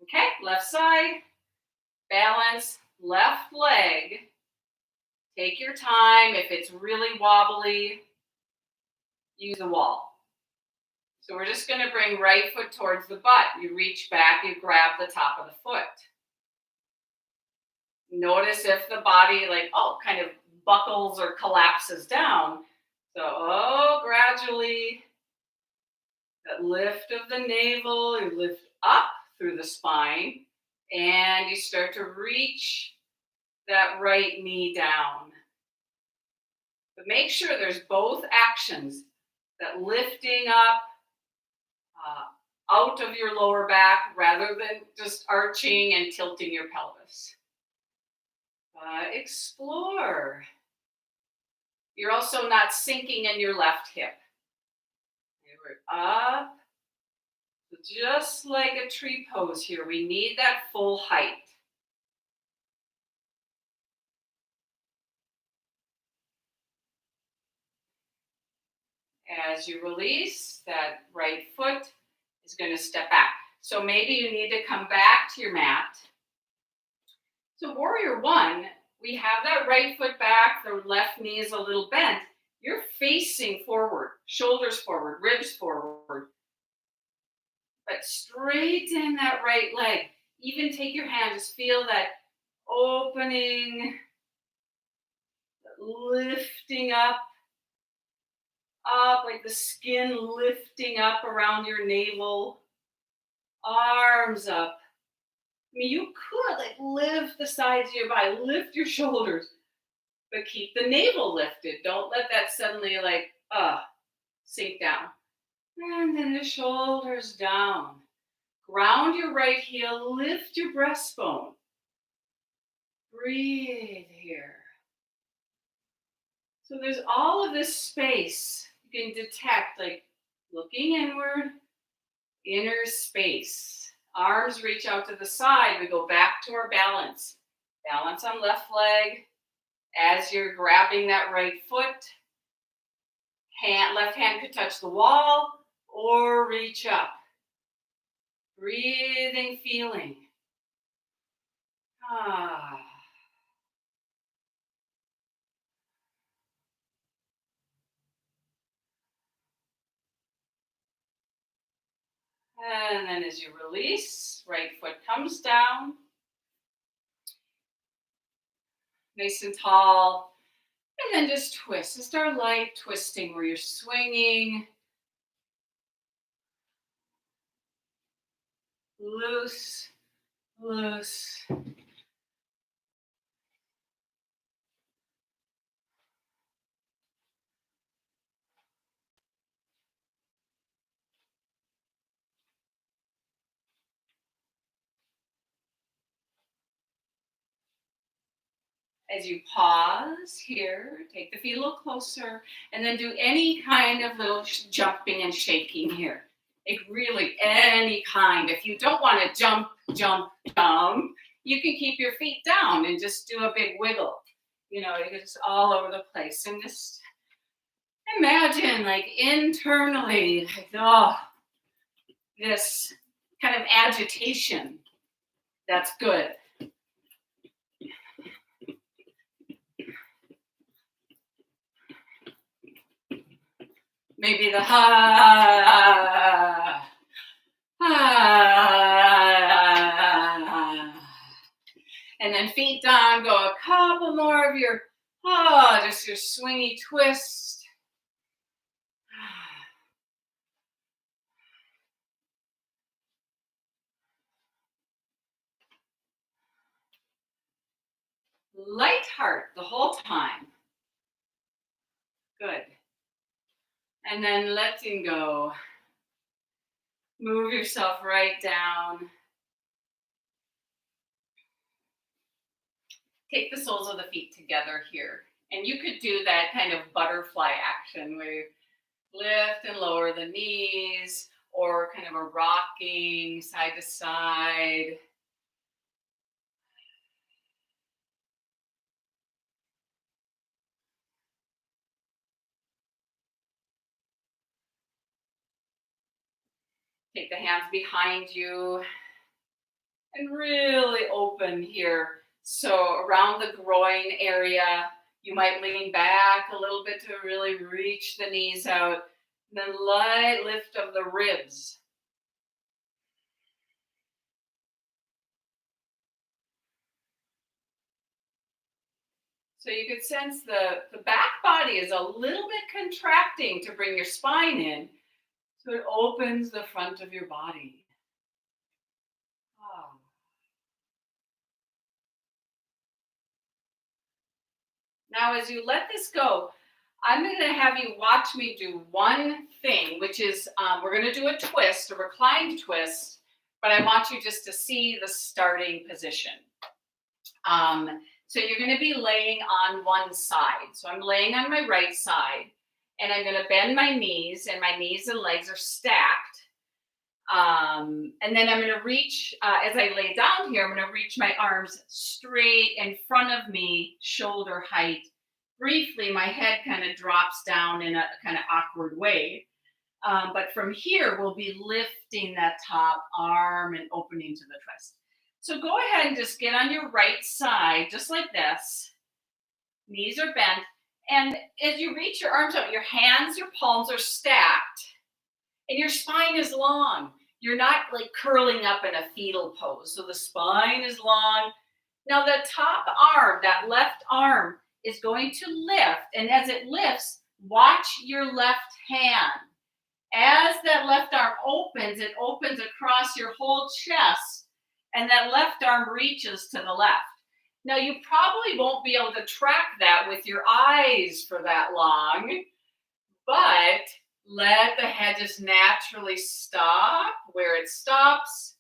Okay, left side, balance, left leg. Take your time. If it's really wobbly, use the wall. So we're just going to bring right foot towards the butt. You reach back, you grab the top of the foot. Notice if the body kind of buckles or collapses down. So gradually, that lift of the navel, you lift up through the spine, and you start to reach that right knee down. But make sure there's both actions, that lifting up out of your lower back rather than just arching and tilting your pelvis. Explore. You're also not sinking in your left hip. We're up. Just like a tree pose here, we need that full height. As you release, that right foot is going to step back. So maybe you need to come back to your mat. So warrior one, we have that right foot back, the left knee is a little bent. You're facing forward, shoulders forward, ribs forward. But straighten that right leg. Even take your hand, just feel that opening, lifting up, like the skin lifting up around your navel, arms up. I mean, you could lift the sides of your body, lift your shoulders, but keep the navel lifted. Don't let that suddenly sink down. And then the shoulders down. Ground your right heel, lift your breastbone. Breathe here. So there's all of this space you can detect, looking inward, inner space. Arms reach out to the side. We go back to our balance. Balance on left leg. As you're grabbing that right foot, left hand could touch the wall or reach up. Breathing, feeling. And then as you release, right foot comes down. Nice and tall. And then just twist. Just our light twisting where you're swinging. Loose, loose. As you pause here, take the feet a little closer, and then do any kind of little jumping and shaking here. Like really any kind. If you don't want to jump, jump, jump, you can keep your feet down and just do a big wiggle. You know, it's all over the place. And just imagine like internally, like, oh, this kind of agitation. That's good. Maybe the ha, ha, and then feet down, go a couple more of your, just your swingy twist. Light heart the whole time. Good. And then letting go. Move yourself right down. Take the soles of the feet together here. And you could do that kind of butterfly action where you lift and lower the knees, or kind of a rocking side to side. Take the hands behind you and really open here. So around the groin area, you might lean back a little bit to really reach the knees out. And then light lift of the ribs. So you could sense the back body is a little bit contracting to bring your spine in. So it opens the front of your body. Oh. Now, as you let this go, I'm going to have you watch me do one thing, which is we're going to do a twist, a reclined twist, but I want you just to see the starting position. So you're going to be laying on one side. So I'm laying on my right side, and I'm going to bend my knees, and my knees and legs are stacked. And then I'm going to reach, as I lay down here, I'm going to reach my arms straight in front of me, shoulder height. Briefly, my head kind of drops down in a kind of awkward way. But from here, we'll be lifting that top arm and opening to the twist. So go ahead and just get on your right side, just like this. Knees are bent. And as you reach your arms out, your hands, your palms are stacked. And your spine is long. You're not like curling up in a fetal pose. So the spine is long. Now the top arm, that left arm, is going to lift. And as it lifts, watch your left hand. As that left arm opens, it opens across your whole chest. And that left arm reaches to the left. Now you probably won't be able to track that with your eyes for that long. But let the head just naturally stop where it stops.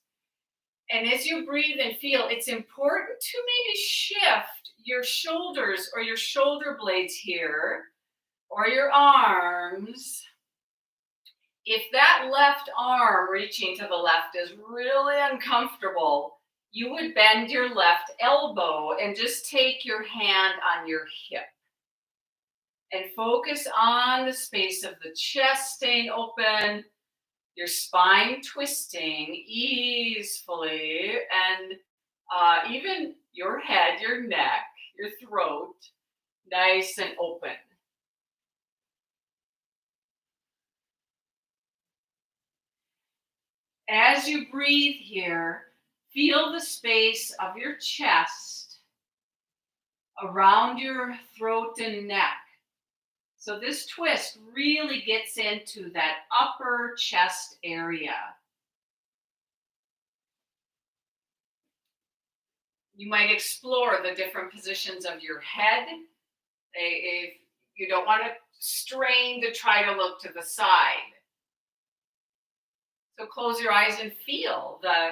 And as you breathe and feel, it's important to maybe shift your shoulders or your shoulder blades here, or your arms. If that left arm reaching to the left is really uncomfortable, you would bend your left elbow and just take your hand on your hip. And focus on the space of the chest staying open, your spine twisting easily, and even your head, your neck, your throat, nice and open. As you breathe here, feel the space of your chest around your throat and neck. So this twist really gets into that upper chest area. You might explore the different positions of your head. If you don't want to strain to try to look to the side. So close your eyes and feel the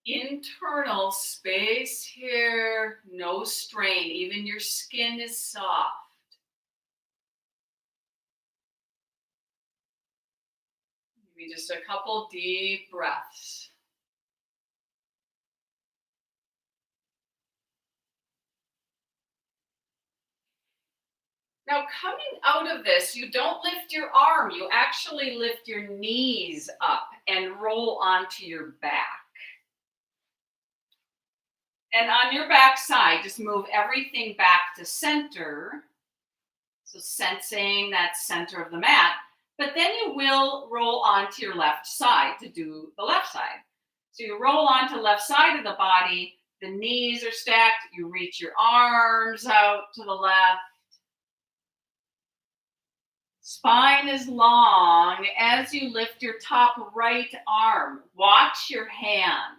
internal space here, no strain. Even your skin is soft. Maybe just a couple deep breaths. Now, coming out of this, you don't lift your arm, you actually lift your knees up and roll onto your back. And on your back side, just move everything back to center. So, sensing that center of the mat. But then you will roll onto your left side to do the left side. So, you roll onto the left side of the body, the knees are stacked, you reach your arms out to the left. Spine is long. As you lift your top right arm, watch your hand.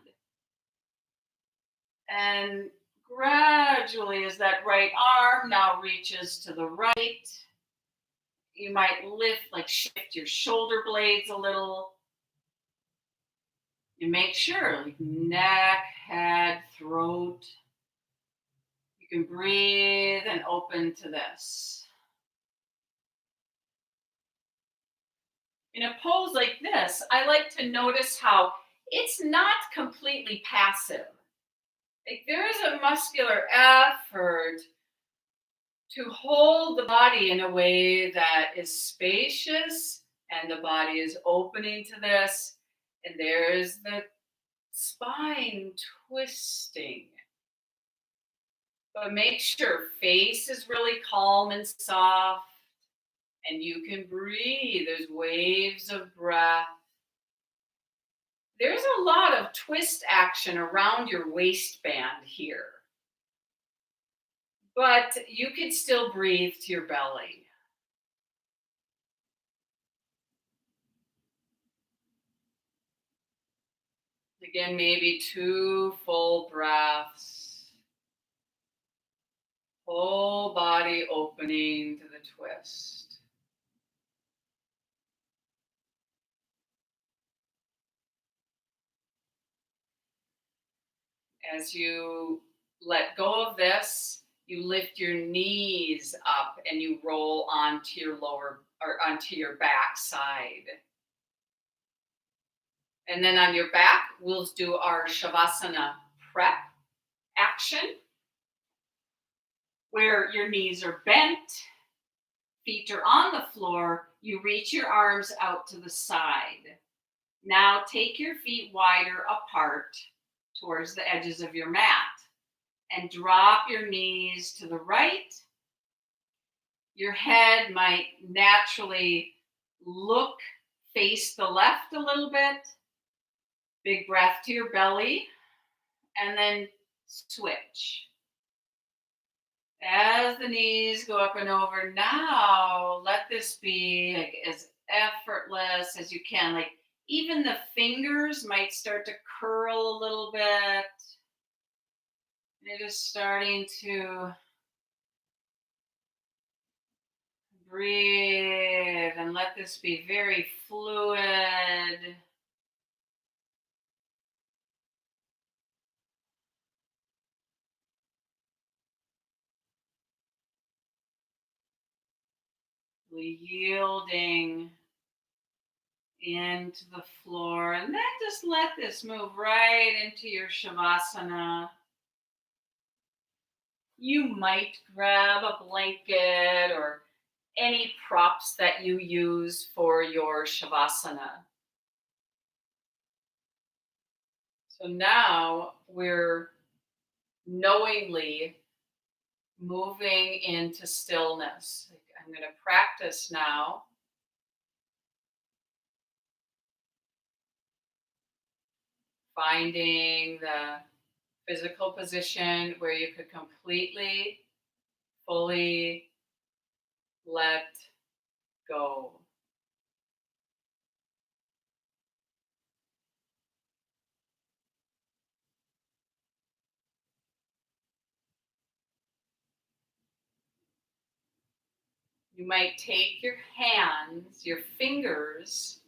And gradually, as that right arm now reaches to the right, you might lift, like shift your shoulder blades a little. You make sure, like neck, head, throat. You can breathe and open to this. In a pose like this, I like to notice how it's not completely passive. Like there is a muscular effort to hold the body in a way that is spacious and the body is opening to this. And there's the spine twisting. But make sure face is really calm and soft and you can breathe. There's waves of breath. There's a lot of twist action around your waistband here. But you can still breathe to your belly. Again, maybe 2 full breaths. Whole body opening to the twist. As you let go of this, you lift your knees up and you roll onto your lower or onto your back side. And then on your back, we'll do our Shavasana prep action, where your knees are bent, feet are on the floor, you reach your arms out to the side. Now take your feet wider apart towards the edges of your mat and drop your knees to the right. Your head might naturally face the left a little bit. Big breath to your belly and then switch. As the knees go up and over, now let this be like as effortless as you can. Like even the fingers might start to curl a little bit. You're just starting to breathe and let this be very fluid. Yielding into the floor, and then just let this move right into your Shavasana. You might grab a blanket or any props that you use for your Shavasana. So now we're knowingly moving into stillness. I'm going to practice now. Finding the physical position where you could completely, fully let go. You might take your hands, your fingers,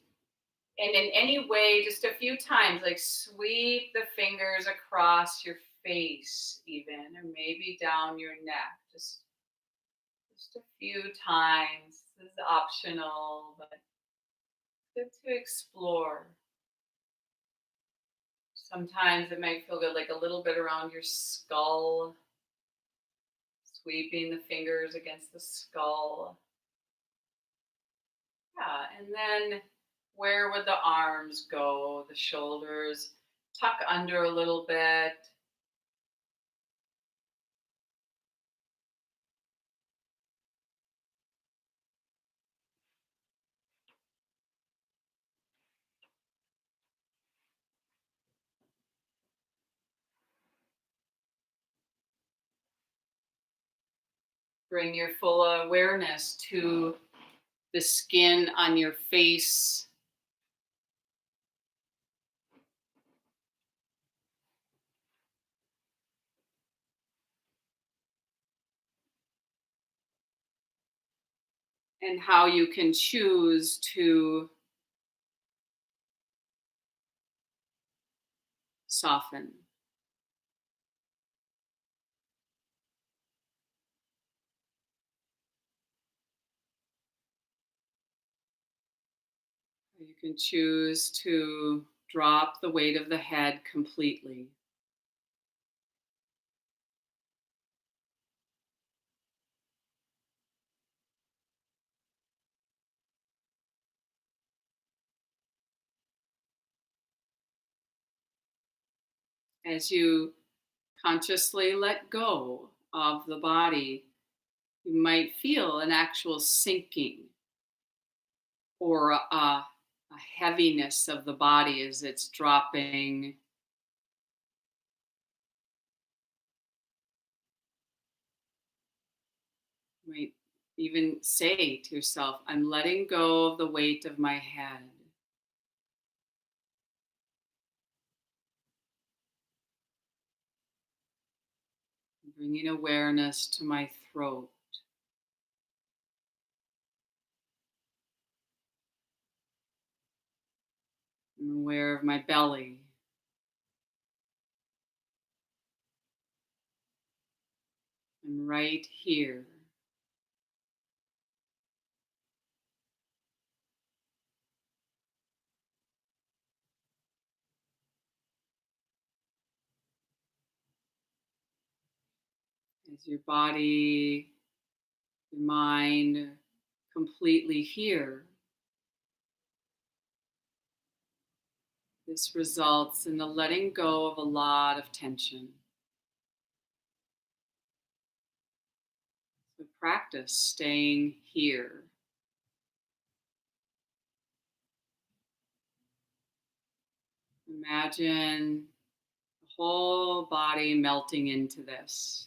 And in any way, just a few times, like sweep the fingers across your face, even, or maybe down your neck. Just a few times. This is optional, but good to explore. Sometimes it might feel good, like a little bit around your skull, sweeping the fingers against the skull. Yeah, and then where would the arms go? The shoulders tuck under a little bit. Bring your full awareness to the skin on your face. And how you can choose to soften. You can choose to drop the weight of the head completely. As you consciously let go of the body, you might feel an actual sinking or a heaviness of the body as it's dropping. You might even say to yourself, I'm letting go of the weight of my head. Bringing awareness to my throat. I'm aware of my belly. I'm right here. As your body, your mind completely here, this results in the letting go of a lot of tension. So practice staying here. Imagine the whole body melting into this.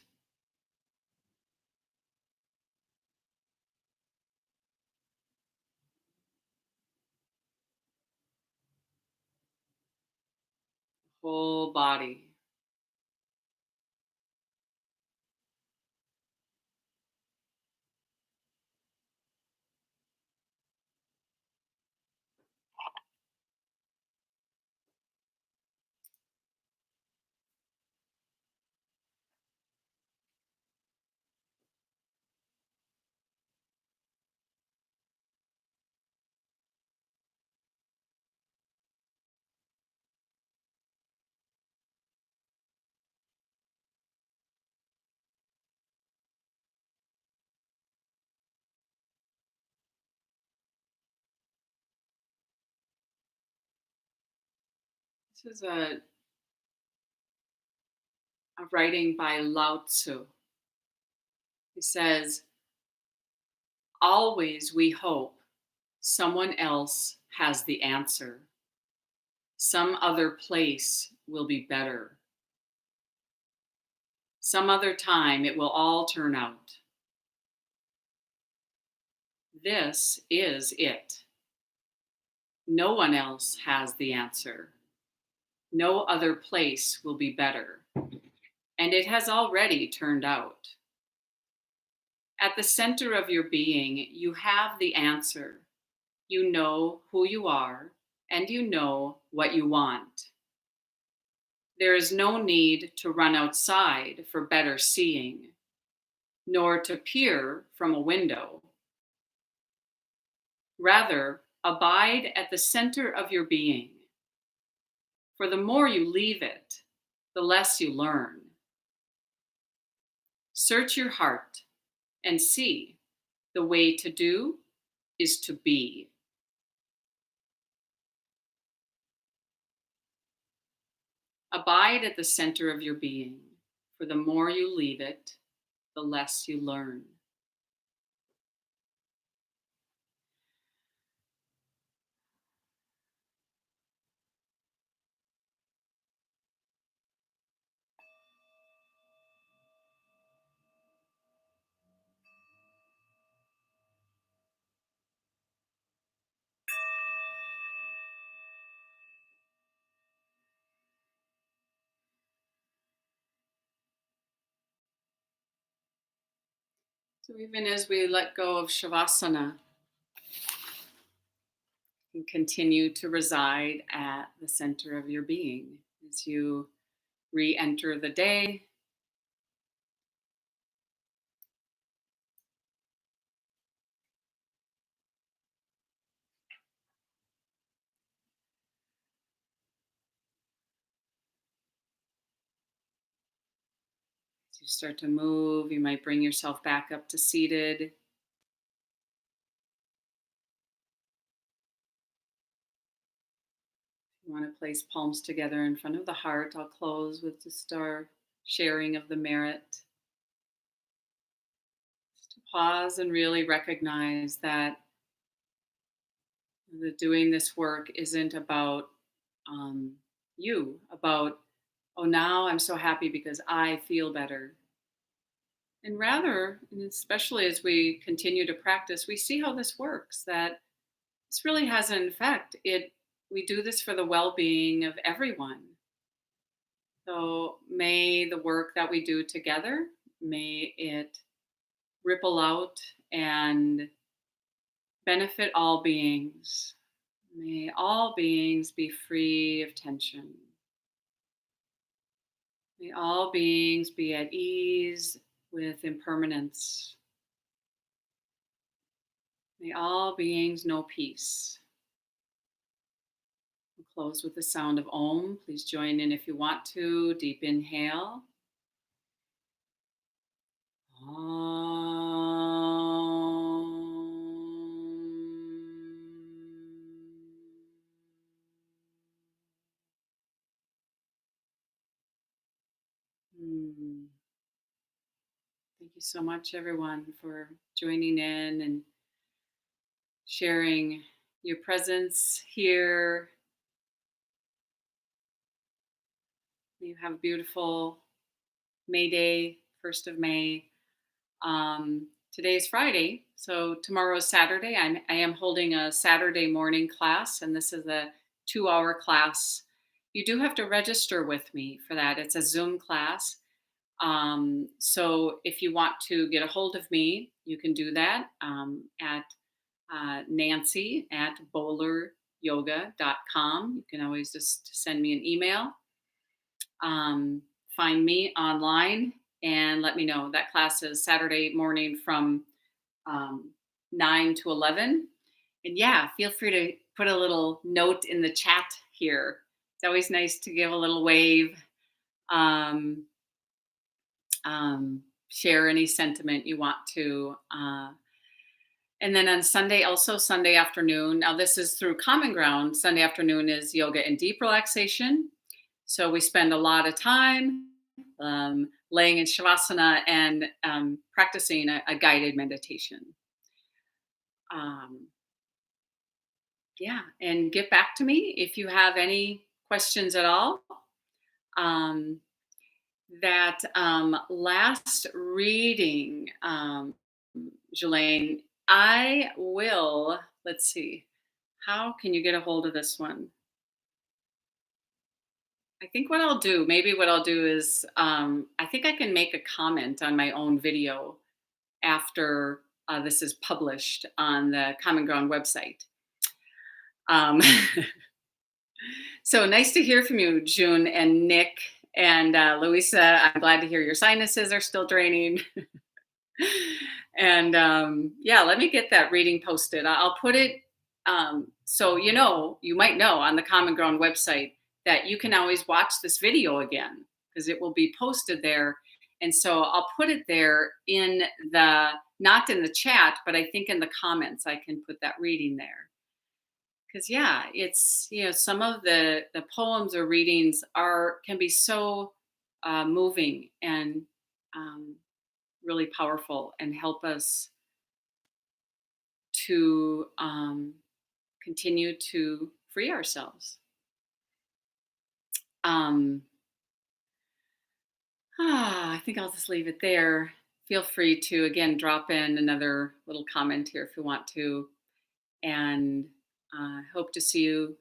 Whole body. This is a writing by Lao Tzu. He says, always we hope someone else has the answer. Some other place will be better. Some other time it will all turn out. This is it. No one else has the answer. No other place will be better. And it has already turned out. At the center of your being, you have the answer. You know who you are and you know what you want. There is no need to run outside for better seeing, nor to peer from a window. Rather, abide at the center of your being, for the more you leave it, the less you learn. Search your heart and see the way to do is to be. Abide at the center of your being, for the more you leave it, the less you learn. So even as we let go of Shavasana, you continue to reside at the center of your being as you re-enter the day. As you start to move, you might bring yourself back up to seated. You want to place palms together in front of the heart. I'll close with just our sharing of the merit. Just to pause and really recognize that doing this work isn't about you, about, oh, now I'm so happy because I feel better. And rather, and especially as we continue to practice, we see how this works, that this really has an effect. We do this for the well-being of everyone. So may the work that we do together, may it ripple out and benefit all beings. May all beings be free of tension. May all beings be at ease with impermanence. May all beings know peace. We'll close with the sound of Om. Please join in if you want to. Deep inhale. Hmm. Thank you so much, everyone, for joining in and sharing your presence here. You have a beautiful May Day, 1st of May. Today is Friday, so tomorrow is Saturday. I am holding a Saturday morning class, and this is a 2-hour class. You do have to register with me for that. It's a Zoom class. So if you want to get a hold of me, you can do that at Nancy at boleryoga.com. You can always just send me an email. Find me online and let me know. That class is Saturday morning from 9 to 11. And yeah, feel free to put a little note in the chat here. It's always nice to give a little wave. Share any sentiment you want to. And then on Sunday, also Sunday afternoon, now this is through Common Ground. Sunday afternoon is yoga and deep relaxation. So we spend a lot of time laying in Shavasana and practicing a guided meditation. Yeah, and get back to me if you have any questions at all. That last reading, Jelaine, I will, let's see, how can you get a hold of this one? I think what I'll do is, I think I can make a comment on my own video after this is published on the Common Ground website. So nice to hear from you, June and Nick and Louisa. I'm glad to hear your sinuses are still draining. And yeah, let me get that reading posted. I'll put it so you might know on the Common Ground website that you can always watch this video again because it will be posted there. And so I'll put it there in the not in the chat, but I think in the comments I can put that reading there. Because yeah, it's some of the poems or readings are can be so moving and um, really powerful and help us to continue to free ourselves. Um, I think I'll just leave it there. Feel free to again drop in another little comment here if you want to, and hope to see you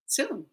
soon.